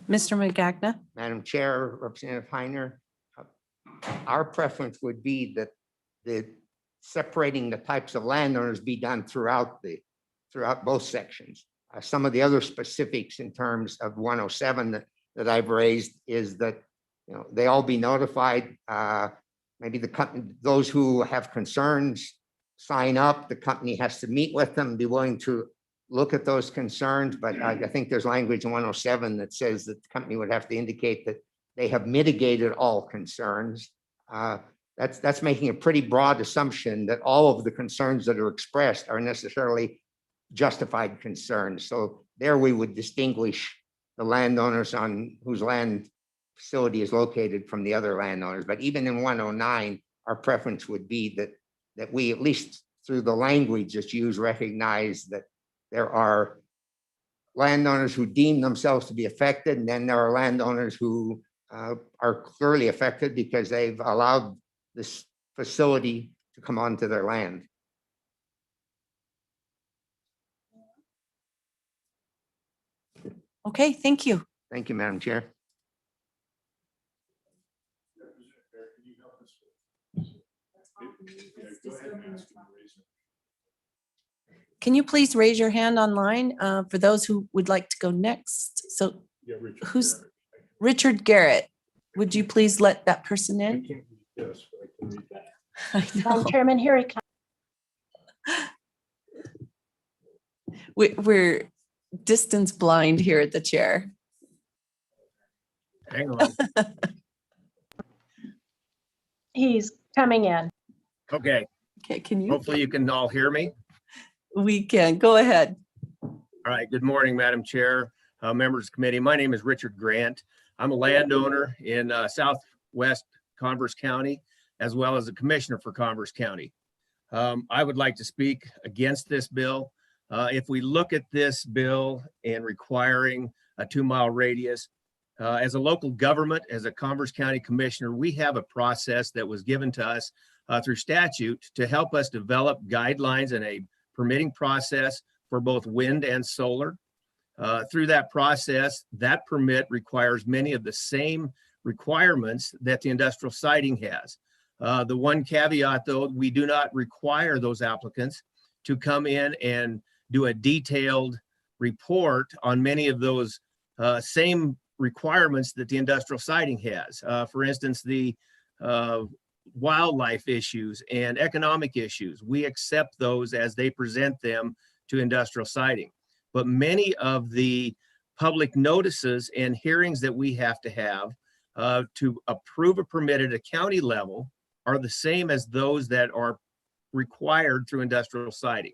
Mr. Magagna. Madam Chair, Representative Heiner, our preference would be that the separating the types of landowners be done throughout both sections. Some of the other specifics in terms of 107 that I've raised is that, you know, they all be notified. Maybe the company, those who have concerns, sign up. The company has to meet with them, be willing to look at those concerns. But I think there's language in 107 that says that the company would have to indicate that they have mitigated all concerns. That's making a pretty broad assumption that all of the concerns that are expressed are necessarily justified concerns. So there we would distinguish the landowners on whose land facility is located from the other landowners. But even in 109, our preference would be that we, at least through the language that's used, recognize that there are landowners who deem themselves to be affected, and then there are landowners who are clearly affected because they've allowed this facility to come onto their land. Okay, thank you. Thank you, Madam Chair. Can you please raise your hand online for those who would like to go next? So who's Richard Garrett? Would you please let that person in? I know. Madam Chairman, here he comes. We're distance blind here at the chair. Hang on. He's coming in. Okay, Okay, can you? hopefully you can all hear me. We can. Go ahead. All right, good morning, Madam Chair, members of the committee. My name is Richard Grant. I'm a landowner in southwest Converse County, as well as a commissioner for Converse County. I would like to speak against this bill. If we look at this bill and requiring a 2-mile radius. As a local government, as a Converse County Commissioner, we have a process that was given to us through statute to help us develop guidelines and a permitting process for both wind and solar. Through that process, that permit requires many of the same requirements that the industrial siting has. The one caveat, though, we do not require those applicants to come in and do a detailed report on many of those same requirements that the industrial siting has. For instance, the wildlife issues and economic issues. We accept those as they present them to industrial siting. But many of the public notices and hearings that we have to approve a permit at a county level are the same as those that are required through industrial siting.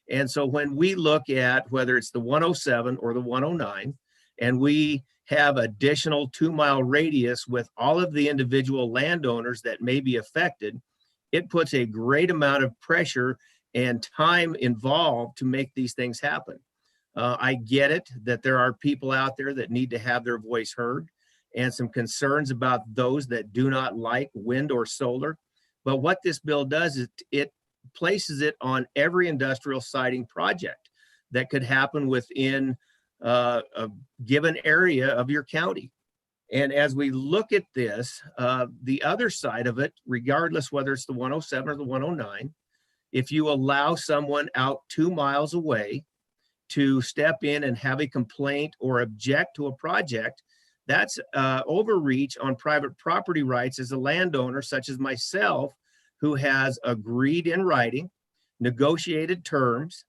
And so when we look at whether it's the 107 or the 109, and we have additional 2-mile radius with all of the individual landowners that may be affected, it puts a great amount of pressure and time involved to make these things happen. I get it that there are people out there that need to have their voice heard and some concerns about those that do not like wind or solar. But what this bill does is it places it on every industrial siting project that could happen within a given area of your county. And as we look at this, the other side of it, regardless whether it's the 107 or the 109, if you allow someone out 2 miles away to step in and have a complaint or object to a project, that's overreach on private property rights as a landowner, such as myself, who has agreed in writing, negotiated terms,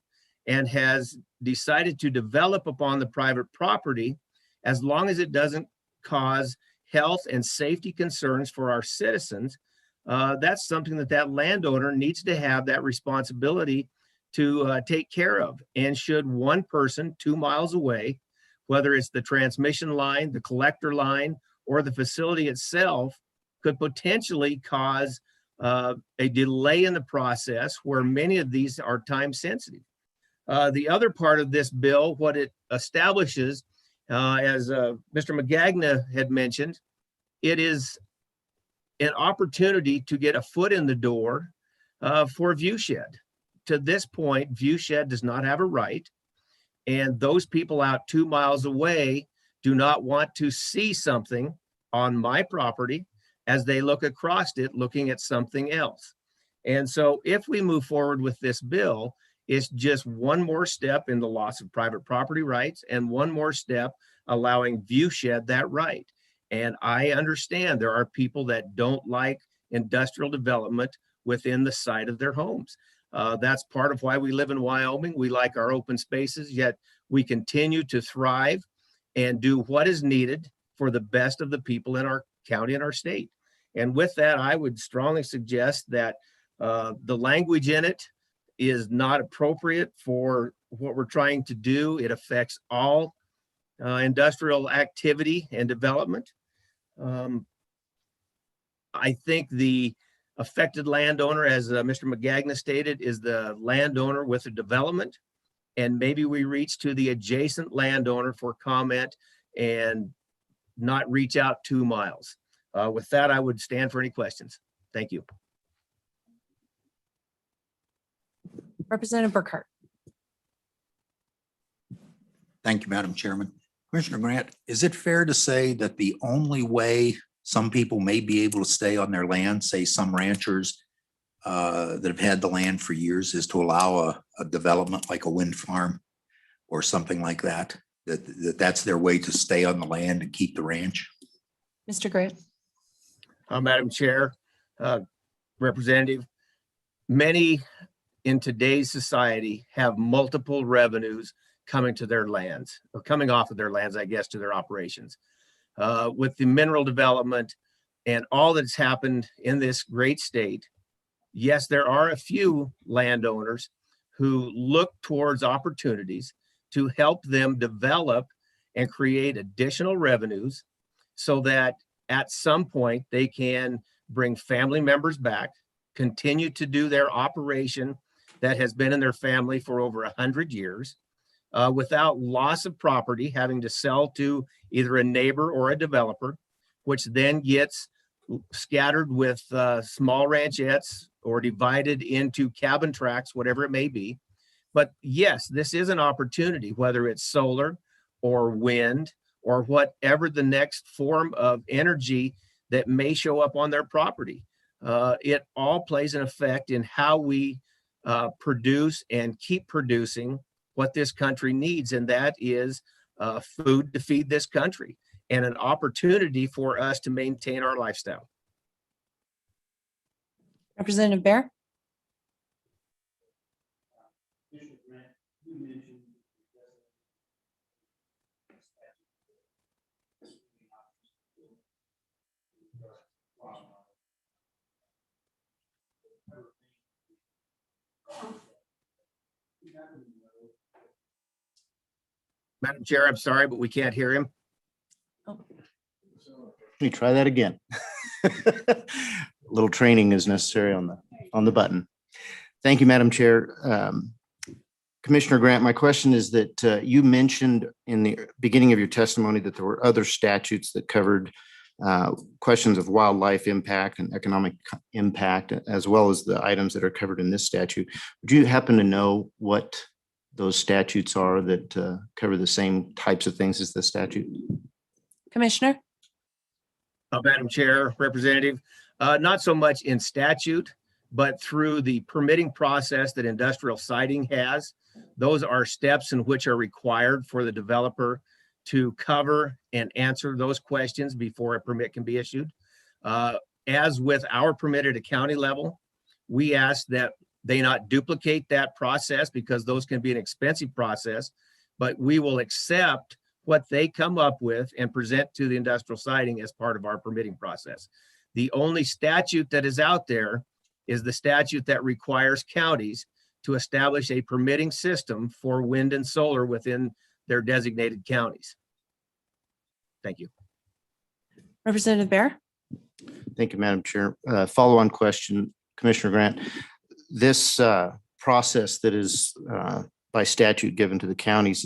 and has decided to develop upon the private property as long as it doesn't cause health and safety concerns for our citizens. That's something that landowner needs to have that responsibility to take care of. And should one person 2 miles away, whether it's the transmission line, the collector line, or the facility itself, could potentially cause a delay in the process where many of these are time sensitive. The other part of this bill, what it establishes, as Mr. Magagna had mentioned, it is an opportunity to get a foot in the door for Viewshed. To this point, Viewshed does not have a right, and those people out 2 miles away do not want to see something on my property as they look across it, looking at something else. And so if we move forward with this bill, it's just one more step in the loss of private property rights and one more step allowing Viewshed that right. And I understand there are people that don't like industrial development within the site of their homes. That's part of why we live in Wyoming. We like our open spaces, yet we continue to thrive and do what is needed for the best of the people in our county and our state. And with that, I would strongly suggest that the language in it is not appropriate for what we're trying to do. It affects all industrial activity and development. I think the affected landowner, as Mr. Magagna stated, is the landowner with the development. And maybe we reach to the adjacent landowner for comment and not reach out 2 miles. With that, I would stand for any questions. Thank you. Representative Burkhart. Thank you, Madam Chairman. Commissioner Grant, is it fair to say that the only way some people may be able to stay on their land, say some ranchers that have had the land for years, is to allow a development like a wind farm or something like that, that's their way to stay on the land and keep the ranch? Mr. Grant. Madam Chair, Representative, many in today's society have multiple revenues coming to their lands, or coming off of their lands, I guess, to their operations. With the mineral development and all that's happened in this great state, yes, there are a few landowners who look towards opportunities to help them develop and create additional revenues so that at some point they can bring family members back, continue to do their operation that has been in their family for over 100 years, without loss of property, having to sell to either a neighbor or a developer, which then gets scattered with small ranchettes or divided into cabin tracts, whatever it may be. But yes, this is an opportunity, whether it's solar or wind or whatever the next form of energy that may show up on their property. It all plays an effect in how we produce and keep producing what this country needs, and that is food to feed this country and an opportunity for us to maintain our lifestyle. Representative Bear? Madam Chair, I'm sorry, but we can't hear him. Oh. Let me try that again. A little training is necessary on the button. Thank you, Madam Chair. Commissioner Grant, my question is that you mentioned in the beginning of your testimony that there were other statutes that covered questions of wildlife impact and economic impact, as well as the items that are covered in this statute. Would you happen to know what those statutes are that cover the same types of things as the statute? Commissioner? Madam Chair, Representative, not so much in statute, but through the permitting process that industrial siting has. Those are steps in which are required for the developer to cover and answer those questions before a permit can be issued. As with our permit at a county level, we ask that they not duplicate that process because those can be an expensive process, but we will accept what they come up with and present to the industrial siting as part of our permitting process. The only statute that is out there is the statute that requires counties to establish a permitting system for wind and solar within their designated counties. Thank you. Representative Bear? Thank you, Madam Chair. Follow-on question, Commissioner Grant. This process that is by statute given to the counties,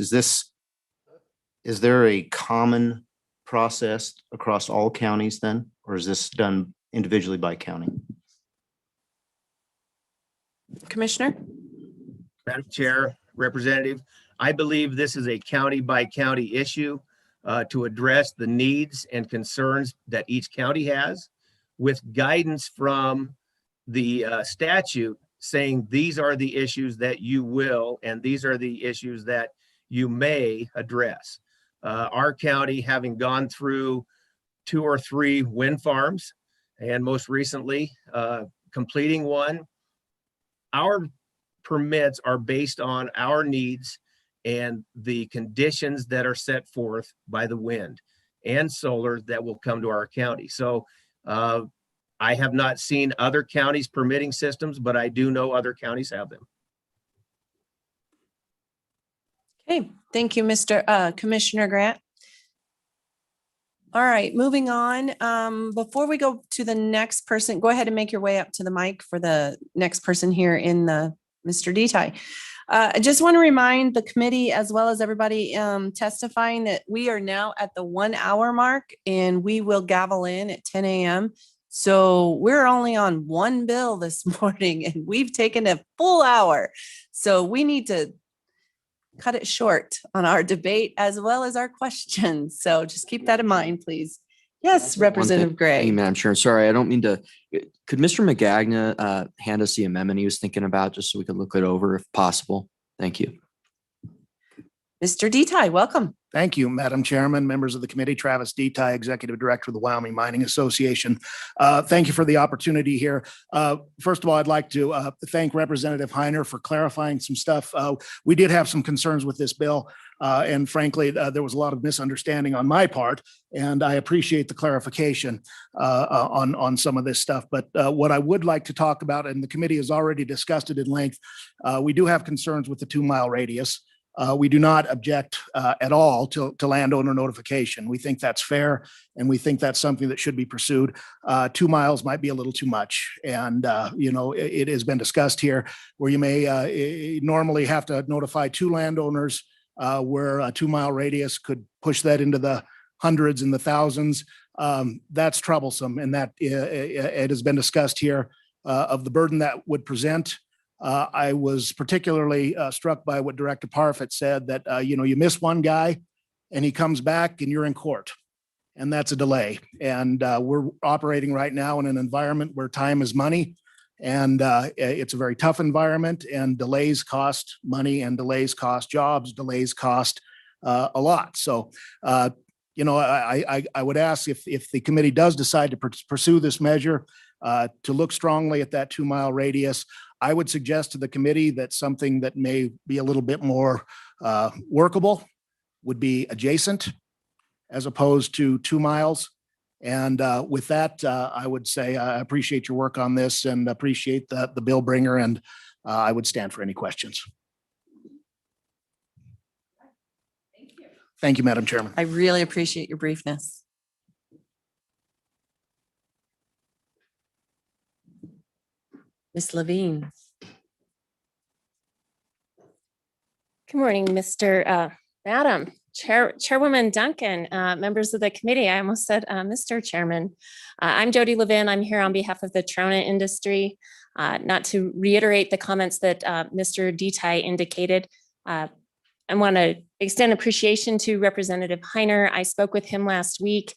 is there a common process across all counties then, or is this done individually by county? Commissioner? Madam Chair, Representative, I believe this is a county by county issue to address the needs and concerns that each county has, with guidance from the statute saying these are the issues that you will and these are the issues that you may address. Our county, having gone through 2 or 3 wind farms and most recently completing one, our permits are based on our needs and the conditions that are set forth by the wind and solar that will come to our county. So I have not seen other counties' permitting systems, but I do know other counties have them. Okay, thank you, Commissioner Grant. All right, moving on. Before we go to the next person, go ahead and make your way up to the mic for the next person here in the Mr. Detai. I just want to remind the committee as well as everybody testifying that we are now at the 1 hour mark and we will gavel in at 10 a.m. So we're only on one bill this morning and we've taken a full hour. So we need to cut it short on our debate as well as our questions. So just keep that in mind, please. Yes, Representative Thank you, Gray. Madam Chair. Sorry, I don't mean to. Could Mr. McGagna hand us the amendment he was thinking about just so we could look it over if possible? Thank you. Mr. Detai, welcome. Thank you, Madam Chairman, members of the committee. Travis Detai, Executive Director of the Wyoming Mining Association. Thank you for the opportunity here. First of all, I'd like to thank Representative Heiner for clarifying some stuff. We did have some concerns with this bill, and frankly, there was a lot of misunderstanding on my part, and I appreciate the clarification on some of this stuff. But what I would like to talk about, and the committee has already discussed it in length, we do have concerns with the 2 mile radius. We do not object at all to landowner notification. We think that's fair, and we think that's something that should be pursued. 2 miles might be a little too much. And, it has been discussed here where you may normally have to notify 2 landowners where a 2-mile radius could push that into the hundreds and the thousands. That's troublesome, and that it has been discussed here of the burden that would present. I was particularly struck by what Director Parfit said, that you miss one guy and he comes back and you're in court, and that's a delay. And we're operating right now in an environment where time is money, and it's a very tough environment, and delays cost money, and delays cost jobs, delays cost a lot. So I would ask if the committee does decide to pursue this measure, to look strongly at that 2-mile radius. I would suggest to the committee that something that may be a little bit more workable would be adjacent as opposed to 2 miles. And with that, I would say I appreciate your work on this and appreciate the bill bringer, and I would stand for any questions. Thank you, Madam Chairman. I really appreciate your briefness. Ms. Levine. Good morning, Madam Chairwoman Duncan, members of the committee. I almost said Mr. Chairman. I'm Jody Levin. I'm here on behalf of the Trona industry. Not to reiterate the comments that Mr. Detai indicated, I want to extend appreciation to Representative Heiner. I spoke with him last week.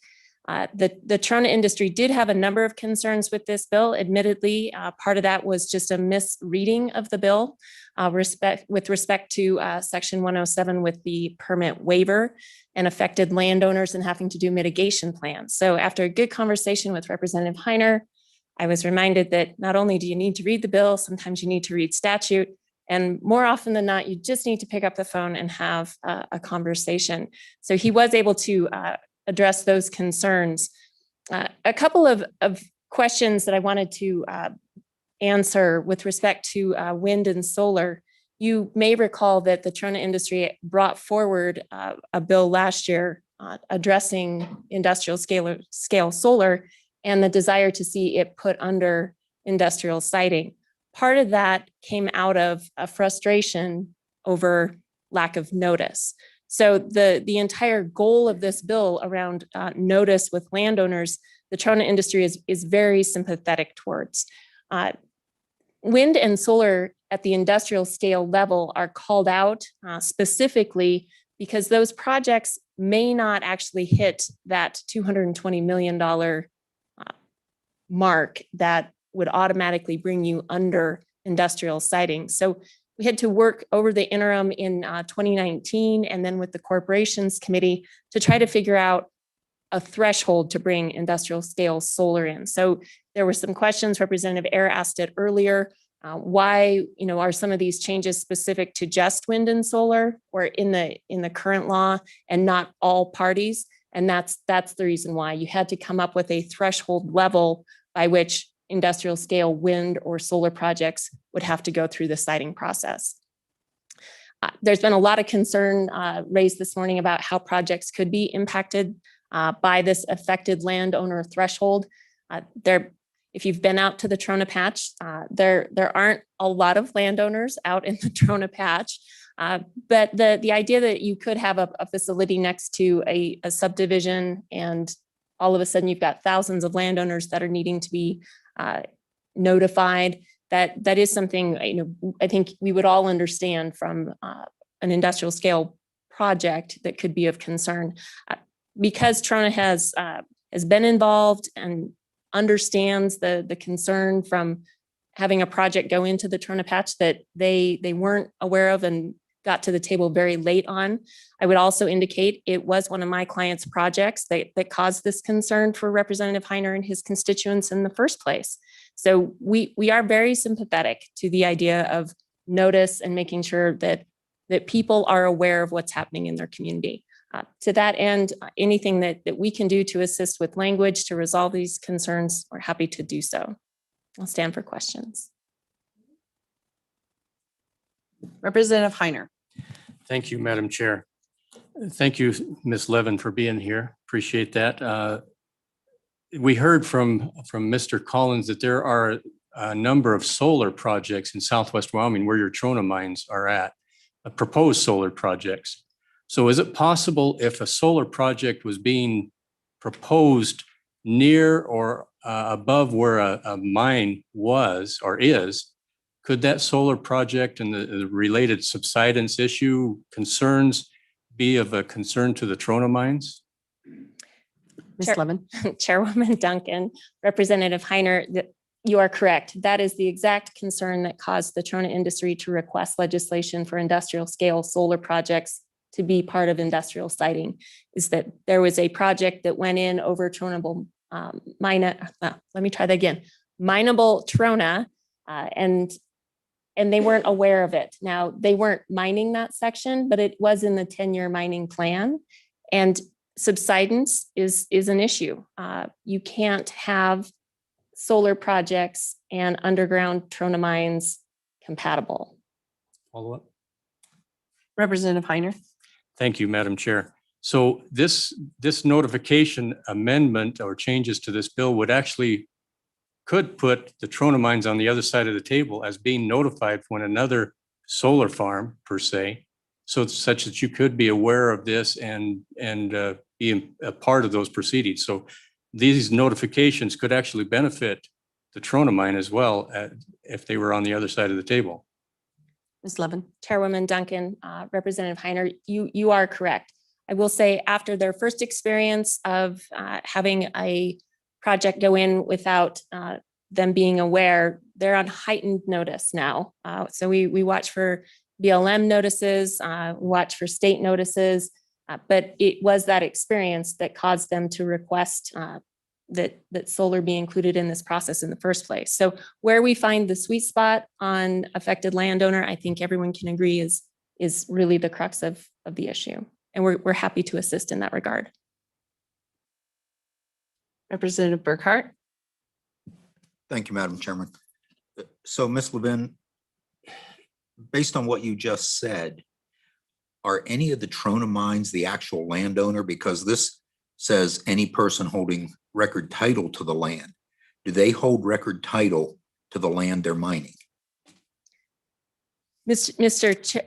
The Trona industry did have a number of concerns with this bill. Admittedly, part of that was just a misreading of the bill with respect to Section 107 with the permit waiver and affected landowners and having to do mitigation plans. So after a good conversation with Representative Heiner, I was reminded that not only do you need to read the bill, sometimes you need to read statute. And more often than not, you just need to pick up the phone and have a conversation. So he was able to address those concerns. A couple of questions that I wanted to answer with respect to wind and solar. You may recall that the Trona industry brought forward a bill last year addressing industrial scale solar and the desire to see it put under industrial siting. Part of that came out of a frustration over lack of notice. So the entire goal of this bill around notice with landowners, the Trona industry is very sympathetic towards. Wind and solar at the industrial scale level are called out specifically because those projects may not actually hit that $220 million mark that would automatically bring you under industrial siting. So we had to work over the interim in 2019 and then with the corporations committee to try to figure out a threshold to bring industrial scale solar in. So there were some questions. Representative Ayer asked it earlier. Why, are some of these changes specific to just wind and solar or in the current law and not all parties? And that's the reason why you had to come up with a threshold level by which industrial scale wind or solar projects would have to go through the siting process. There's been a lot of concern raised this morning about how projects could be impacted by this affected landowner threshold. If you've been out to the Trona Patch, there aren't a lot of landowners out in the Trona Patch, but the idea that you could have a facility next to a subdivision and all of a sudden you've got thousands of landowners that are needing to be notified, that is something I think we would all understand from an industrial scale project that could be of concern. Because Trona has been involved and understands the concern from having a project go into the Trona Patch that they weren't aware of and got to the table very late on. I would also indicate it was one of my clients' projects that caused this concern for Representative Heiner and his constituents in the first place. So we are very sympathetic to the idea of notice and making sure that people are aware of what's happening in their community. To that end, anything that we can do to assist with language to resolve these concerns, we're happy to do so. I'll stand for questions. Representative Heiner. Thank you, Madam Chair. Thank you, Ms. Levin, for being here. Appreciate that. We heard from Mr. Collins that there are a number of solar projects in Southwest Wyoming where your Trona mines are at, proposed solar projects. So is it possible if a solar project was being proposed near or above where a mine was or is, could that solar project and the related subsidence issue concerns be of a concern to the Trona mines? Ms. Chair- Levin. Chairwoman Duncan, Representative Heiner, you are correct. That is the exact concern that caused the Trona industry to request legislation for industrial scale solar projects to be part of industrial siting, is that there was a project that went in over Tronable let me try that again, mineable Trona, and they weren't aware of it. Now, they weren't mining that section, but it was in the 10-year mining plan. And subsidence is an issue. You can't have solar projects and underground Trona mines compatible. Follow up. Representative Heiner. Thank you, Madam Chair. So this notification amendment or changes to this bill would actually could put the Trona mines on the other side of the table as being notified when another solar farm per se. So it's such that you could be aware of this and be a part of those proceedings. So these notifications could actually benefit the Trona mine as well if they were on the other side of the table. Ms. Levin. Chairwoman Duncan, Representative Heiner, you are correct. I will say after their first experience of having a project go in without them being aware, they're on heightened notice now. So we watch for BLM notices, watch for state notices, but it was that experience that caused them to request that solar be included in this process in the first place. So where we find the sweet spot on affected landowner, I think everyone can agree is really the crux of the issue. And we're happy to assist in that regard. Representative Burkhart. Thank you, Madam Chairman. So, Ms. Levin, based on what you just said, are any of the Trona mines the actual landowner? Because this says any person holding record title to the land. Do they hold record title to the land they're mining? Mr. Chair,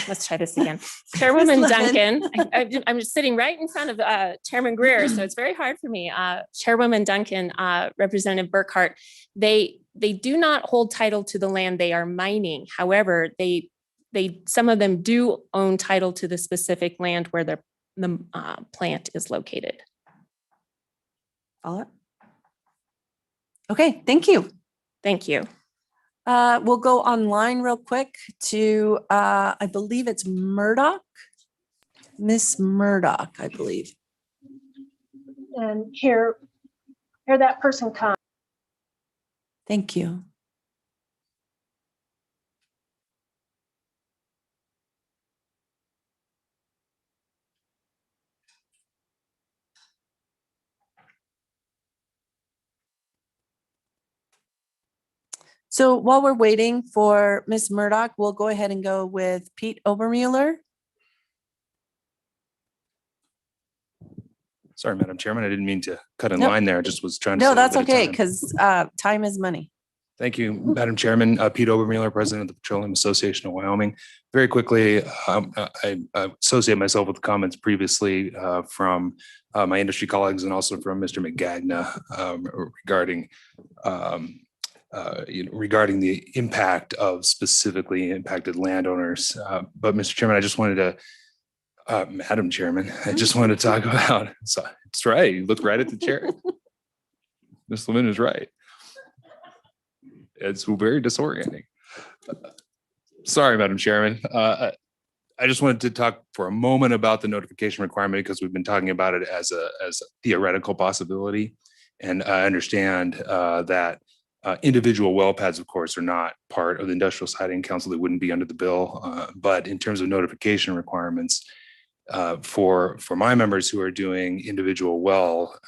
let's try this again. Chairwoman Ms. Levin. Duncan, I'm just sitting right in front of Chairman Greer, so it's very hard for me. Chairwoman Duncan, Representative Burkhart, they do not hold title to the land they are mining. However, some of them do own title to the specific land where the plant is located. Follow up. Okay, thank you. Thank you. We'll go online real quick to, I believe it's Murdoch. Miss Murdoch, I believe. And here that person come. Thank you. So while we're waiting for Miss Murdoch, we'll go ahead and go with Pete Obermueller. Sorry, Madam Chairman, I didn't mean to cut in Nope. line there. I just was trying to. No, save a that's bit of okay, time. because time is money. Thank you, Madam Chairman. Pete Obermueller, President of the Petroleum Association of Wyoming. Very quickly, I associate myself with the comments previously from my industry colleagues and also from Mr. McGagna regarding the impact of specifically impacted landowners. But Mr. Chairman, I just wanted to, Madam Chairman, I just wanted to talk about, it's right, you look right at the chair. Ms. Levin is right. It's very disorienting. Sorry, Madam Chairman. I just wanted to talk for a moment about the notification requirement because we've been talking about it as a theoretical possibility. And I understand that individual well pads, of course, are not part of the Industrial Siting Council. They wouldn't be under the bill. But in terms of notification requirements for my members who are doing individual well,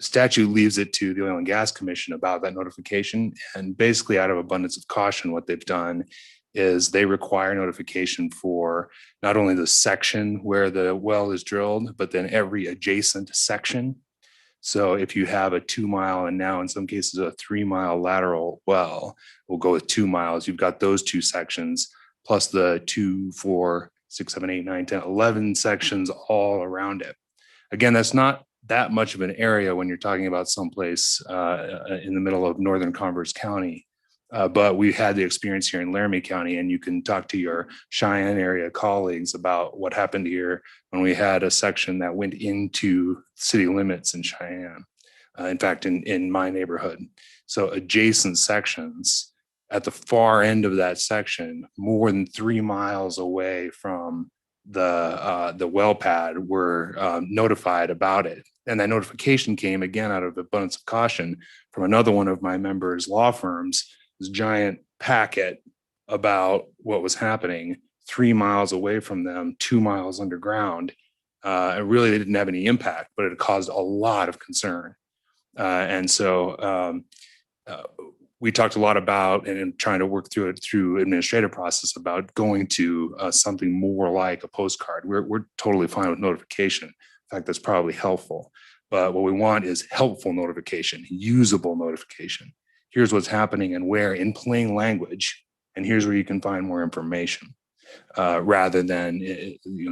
statute leaves it to the Oil and Gas Commission about that notification. And basically out of abundance of caution, what they've done is they require notification for not only the section where the well is drilled, but then every adjacent section. So if you have a 2 mile and now in some cases a 3 mile lateral well, we'll go with 2 miles. You've got those two sections plus the 2, 4, 6, 7, 8, 9, 10, 11 sections all around it. Again, that's not that much of an area when you're talking about someplace in the middle of northern Converse County. But we had the experience here in Laramie County, and you can talk to your Cheyenne area colleagues about what happened here when we had a section that went into city limits in Cheyenne. In fact, in my neighborhood. So adjacent sections at the far end of that section, more than 3 miles away from the well pad, were notified about it. And that notification came again out of abundance of caution from another one of my members' law firms, this giant packet about what was happening 3 miles away from them, 2 miles underground. It really didn't have any impact, but it caused a lot of concern. And so we talked a lot about and trying to work through it through administrative process about going to something more like a postcard. We're totally fine with notification. In fact, that's probably helpful. But what we want is helpful notification, usable notification. Here's what's happening and where in plain language, and here's where you can find more information, rather than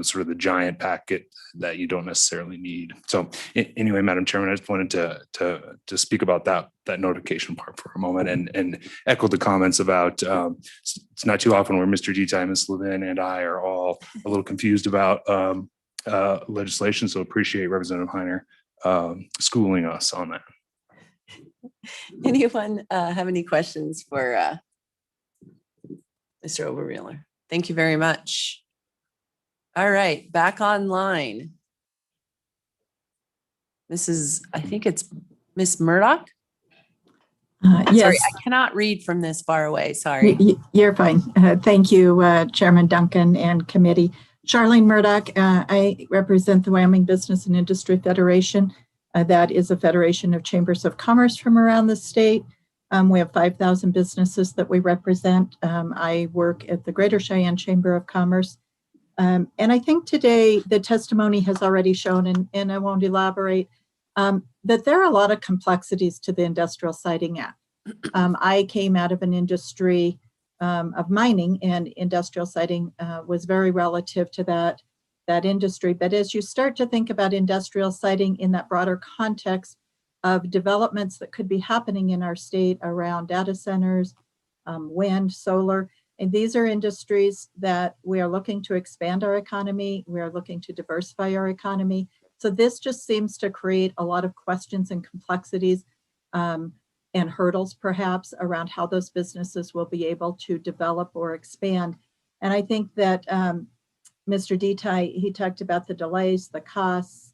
sort of the giant packet that you don't necessarily need. So anyway, Madam Chairman, I just wanted to speak about that notification part for a moment and echo the comments about it's not too often where Mr. Detail, Ms. Levin, and I are all a little confused about legislation. So appreciate Representative Heiner schooling us on that. Anyone have any questions for Mr. Obermueller? Thank you very much. All right, back online. I think it's Miss Murdoch. Sorry, Yes, I cannot read from this far away. Sorry. you're fine. Thank you, Chairman Duncan and committee. Charlene Murdoch, I represent the Wyoming Business and Industry Federation. That is a federation of chambers of commerce from around the state. We have 5,000 businesses that we represent. I work at the Greater Cheyenne Chamber of Commerce. And I think today the testimony has already shown, and I won't elaborate, that there are a lot of complexities to the Industrial Siting Act. I came out of an industry of mining, and industrial siting was very relative to that industry. But as you start to think about industrial siting in that broader context of developments that could be happening in our state around data centers, wind, solar, and these are industries that we are looking to expand our economy. We are looking to diversify our economy. So this just seems to create a lot of questions and complexities and hurdles perhaps around how those businesses will be able to develop or expand. And I think that Mr. Detail, he talked about the delays, the costs,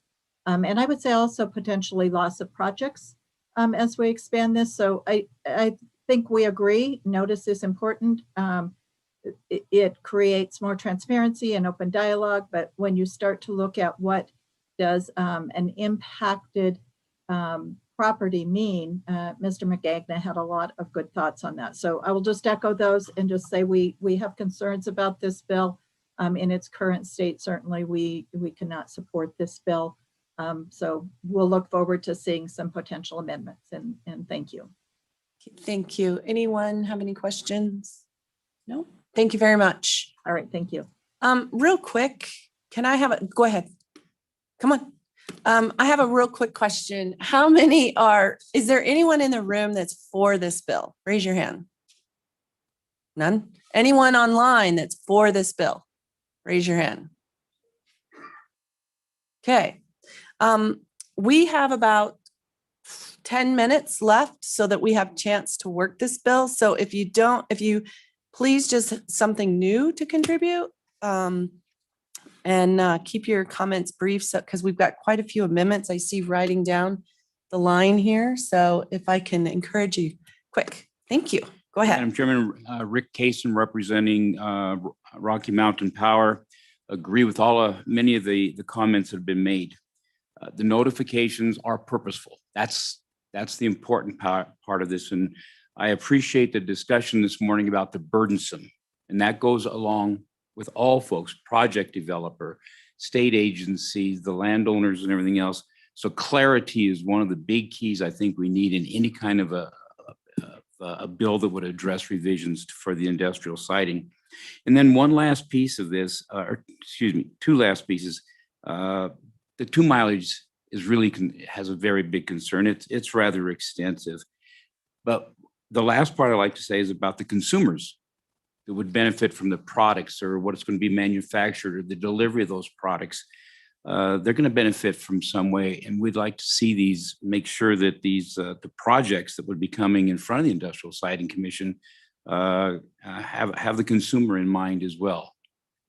and I would say also potentially loss of projects as we expand this. So I think we agree, notice is important. It creates more transparency and open dialogue, but when you start to look at what does an impacted property mean, Mr. McGagna had a lot of good thoughts on that. So I will just echo those and just say we have concerns about this bill in its current state. Certainly we cannot support this bill. So we'll look forward to seeing some potential amendments and thank you. Thank you. Anyone have any questions? No? Thank you very much. All right, thank you. Real quick, can I have go ahead. Come on. I have a real quick question. Is there anyone in the room that's for this bill? Raise your hand. None? Anyone online that's for this bill? Raise your hand. Okay. We have about 10 minutes left so that we have a chance to work this bill. So if you please just something new to contribute and keep your comments brief because we've got quite a few amendments. I see writing down the line here. So if I can encourage you quick. Thank you. Go ahead. Madam Chairman, Rick Kaysen representing Rocky Mountain Power. Agree with many of the comments that have been made. The notifications are purposeful. That's the important part of this. And I appreciate the discussion this morning about the burdensome. And that goes along with all folks, project developer, state agencies, the landowners and everything else. So clarity is one of the big keys I think we need in any kind of a a bill that would address revisions for the industrial siding. And then one last piece of this, or excuse me, two last pieces. The 2 mileage is really has a very big concern. It's rather extensive. But the last part I'd like to say is about the consumers that would benefit from the products or what it's going to be manufactured or the delivery of those products. They're going to benefit from some way. And we'd like to see these, make sure that these, the projects that would be coming in front of the Industrial Siding Commission have the consumer in mind as well.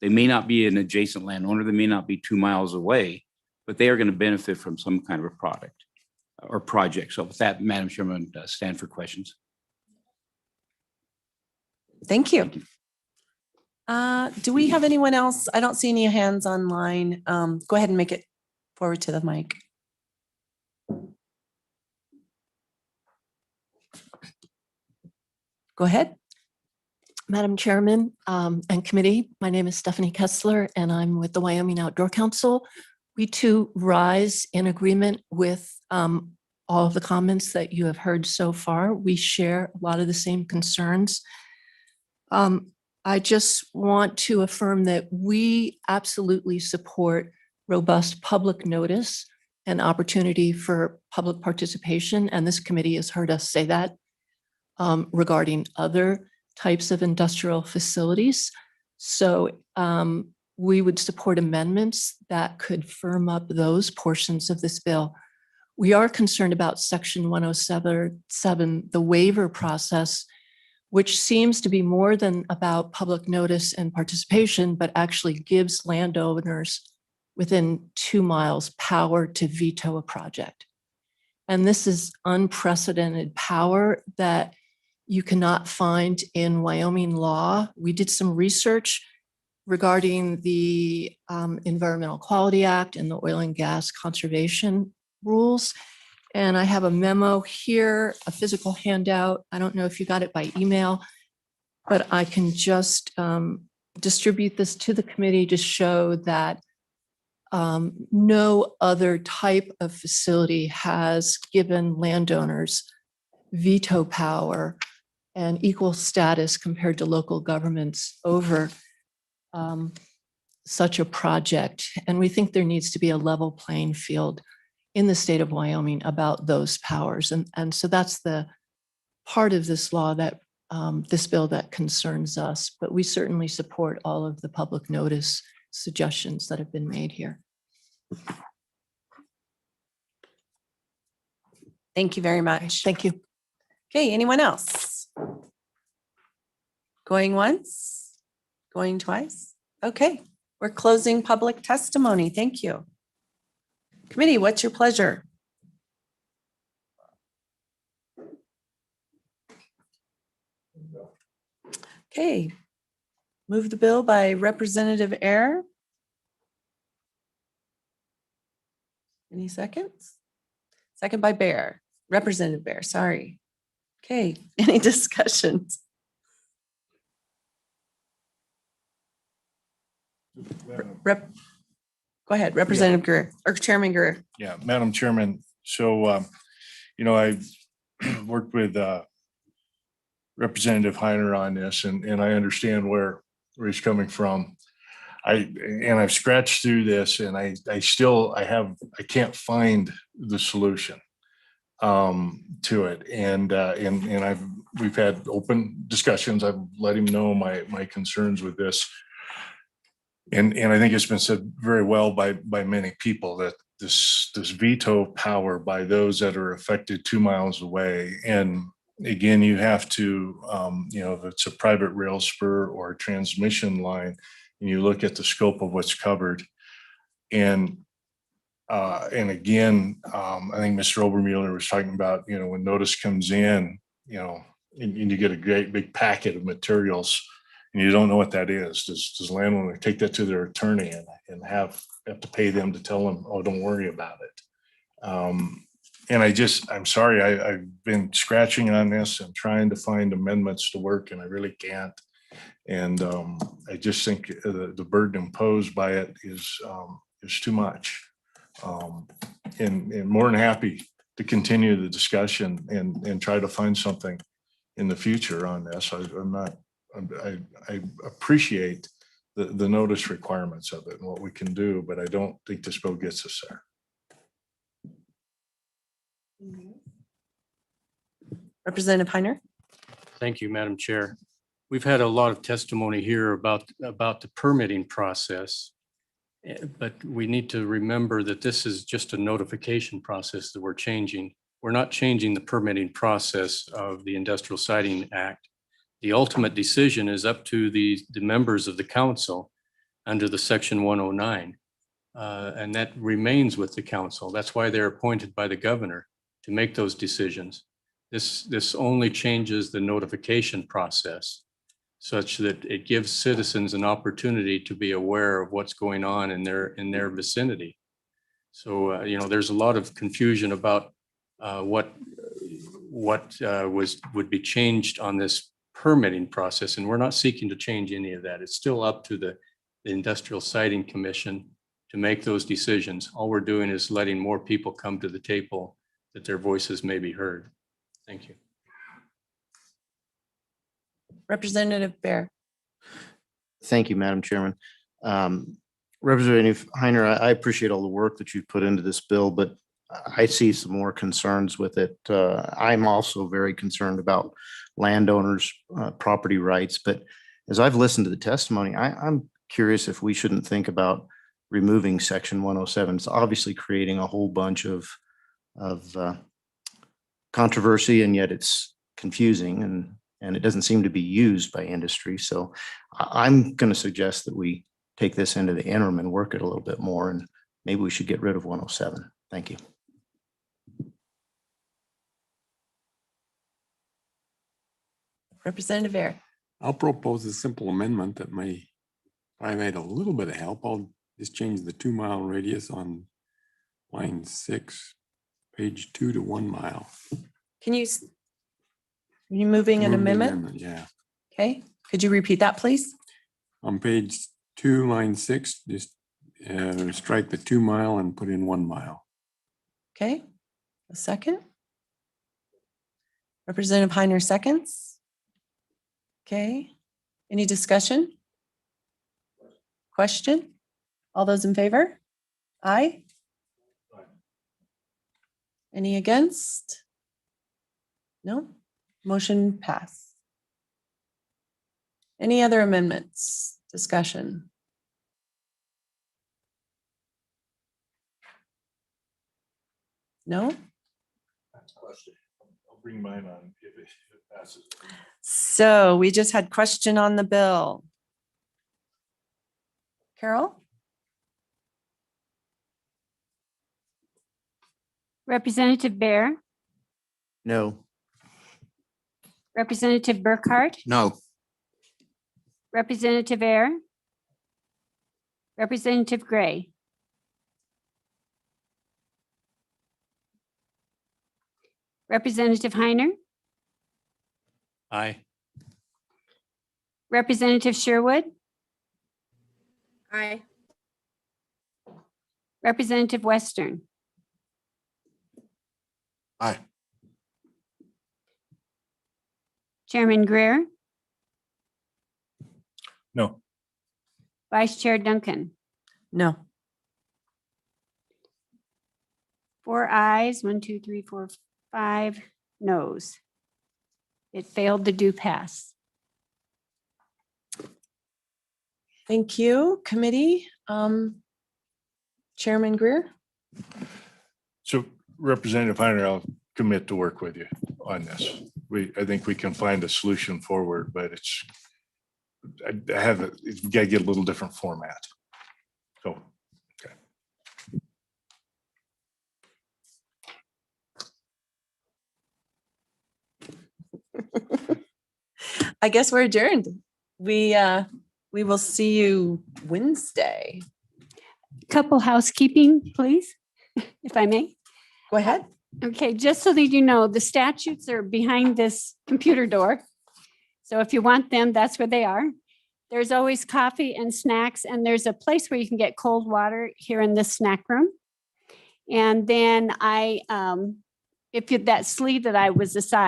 They may not be an adjacent landowner, they may not be 2 miles away, but they are going to benefit from some kind of a product or project. So with that, Madam Chairman, stand for questions. Thank you. Do we have anyone else? I don't see any hands online. Go ahead and make it forward to the mic. Go ahead. Madam Chairman and committee, my name is Stephanie Kessler and I'm with the Wyoming Outdoor Council. We too rise in agreement with all of the comments that you have heard so far. We share a lot of the same concerns. I just want to affirm that we absolutely support robust public notice and opportunity for public participation. And this committee has heard us say that regarding other types of industrial facilities. So we would support amendments that could firm up those portions of this bill. We are concerned about Section 107, the waiver process, which seems to be more than about public notice and participation, but actually gives landowners within 2 miles power to veto a project. And this is unprecedented power that you cannot find in Wyoming law. We did some research regarding the Environmental Quality Act and the oil and gas conservation rules. And I have a memo here, a physical handout. I don't know if you got it by email, but I can just distribute this to the committee to show that no other type of facility has given landowners veto power and equal status compared to local governments over such a project. And we think there needs to be a level playing field in the state of Wyoming about those powers. And so that's the part of this law that this bill that concerns us, but we certainly support all of the public notice suggestions that have been made here. Thank you very much. Thank you. Okay, anyone else? Going once, going twice? Okay, we're closing public testimony. Thank you. Committee, what's your pleasure? Okay, move the bill by Representative Ayer. Any seconds? Second by Bear, Representative Bear, sorry. Okay, any discussions? Go ahead, Representative Greer, or Chairman Greer. Yeah, Madam Chairman. So, I worked with Representative Heiner on this and I understand where he's coming from. I've scratched through this and I can't find the solution to it. And we've had open discussions. I've let him know my concerns with this. And I think it's been said very well by many people that this veto power by those that are affected 2 miles away. And again, you have to, if it's a private rail spur or a transmission line, and you look at the scope of what's covered. And again, I think Mr. Obermueller was talking about, when notice comes in, and you get a great big packet of materials and you don't know what that is. Does the landowner take that to their attorney and have to pay them to tell them, oh, don't worry about it? And I'm sorry, I've been scratching on this and trying to find amendments to work and I really can't. And I just think the burden imposed by it is too much. And more than happy to continue the discussion and try to find something, in the future on this. I'm not, I appreciate the notice requirements of it and what we can do, but I don't think this bill gets us there. Representative Heiner. Thank you, Madam Chair. We've had a lot of testimony here about the permitting process. But we need to remember that this is just a notification process that we're changing. We're not changing the permitting process of the Industrial Siting Act. The ultimate decision is up to the members of the council under the Section 109. And that remains with the council. That's why they're appointed by the governor to make those decisions. This only changes the notification process such that it gives citizens an opportunity to be aware of what's going on in their vicinity. So, you know, there's a lot of confusion about what would be changed on this permitting process, and we're not seeking to change any of that. It's still up to the Industrial Siting Commission to make those decisions. All we're doing is letting more people come to the table that their voices may be heard. Thank you. Representative Bear. Thank you, Madam Chairman. Representative Heiner, I appreciate all the work that you've put into this bill, but I see some more concerns with it. I'm also very concerned about landowners' property rights, but as I've listened to the testimony, I'm curious if we shouldn't think about removing Section 107. It's obviously creating a whole bunch of controversy, and yet it's confusing and it doesn't seem to be used by industry. So I'm going to suggest that we take this into the interim and work it a little bit more, and maybe we should get rid of 107. Thank you. Representative Bear. I'll propose a simple amendment that may probably add a little bit of help. I'll just change the 2 mile radius on line 6, page 2 to 1 mile. Can you, are you moving an Move the amendment? Yeah. Okay, could you repeat that, please? On page 2, line 6, just strike the 2 mile and put in 1 mile. Okay, a second. Representative Heiner seconds. Okay, any discussion? Question? All those in favor? Aye. Any against? No, motion pass. Any other amendments? Discussion? No? I'll bring mine on if it passes. So we just had question on the bill. Carol? Representative Bear, No. Representative Burkhart, No. Representative Air, Representative Gray, Representative Heiner, Aye. Representative Sherwood, Aye. Representative Western. Aye. Chairman Greer, No. Vice Chair Duncan. No. 4 ayes, 1, 2, 3, 4, 5 noes. It failed to do pass. Thank you, committee. Chairman Greer? So Representative Heiner, I'll commit to work with you on this. I think we can find a solution forward, but it's got to get a little different format. So, okay. I guess we're adjourned. We will see you Wednesday. Couple housekeeping, please, if I may. Go ahead. Okay, just so that you know, the statutes are behind this computer door. So if you want them, that's where they are. There's always coffee and snacks, and there's a place where you can get cold water here in this snack room. And then if that sleeve that I was assigned,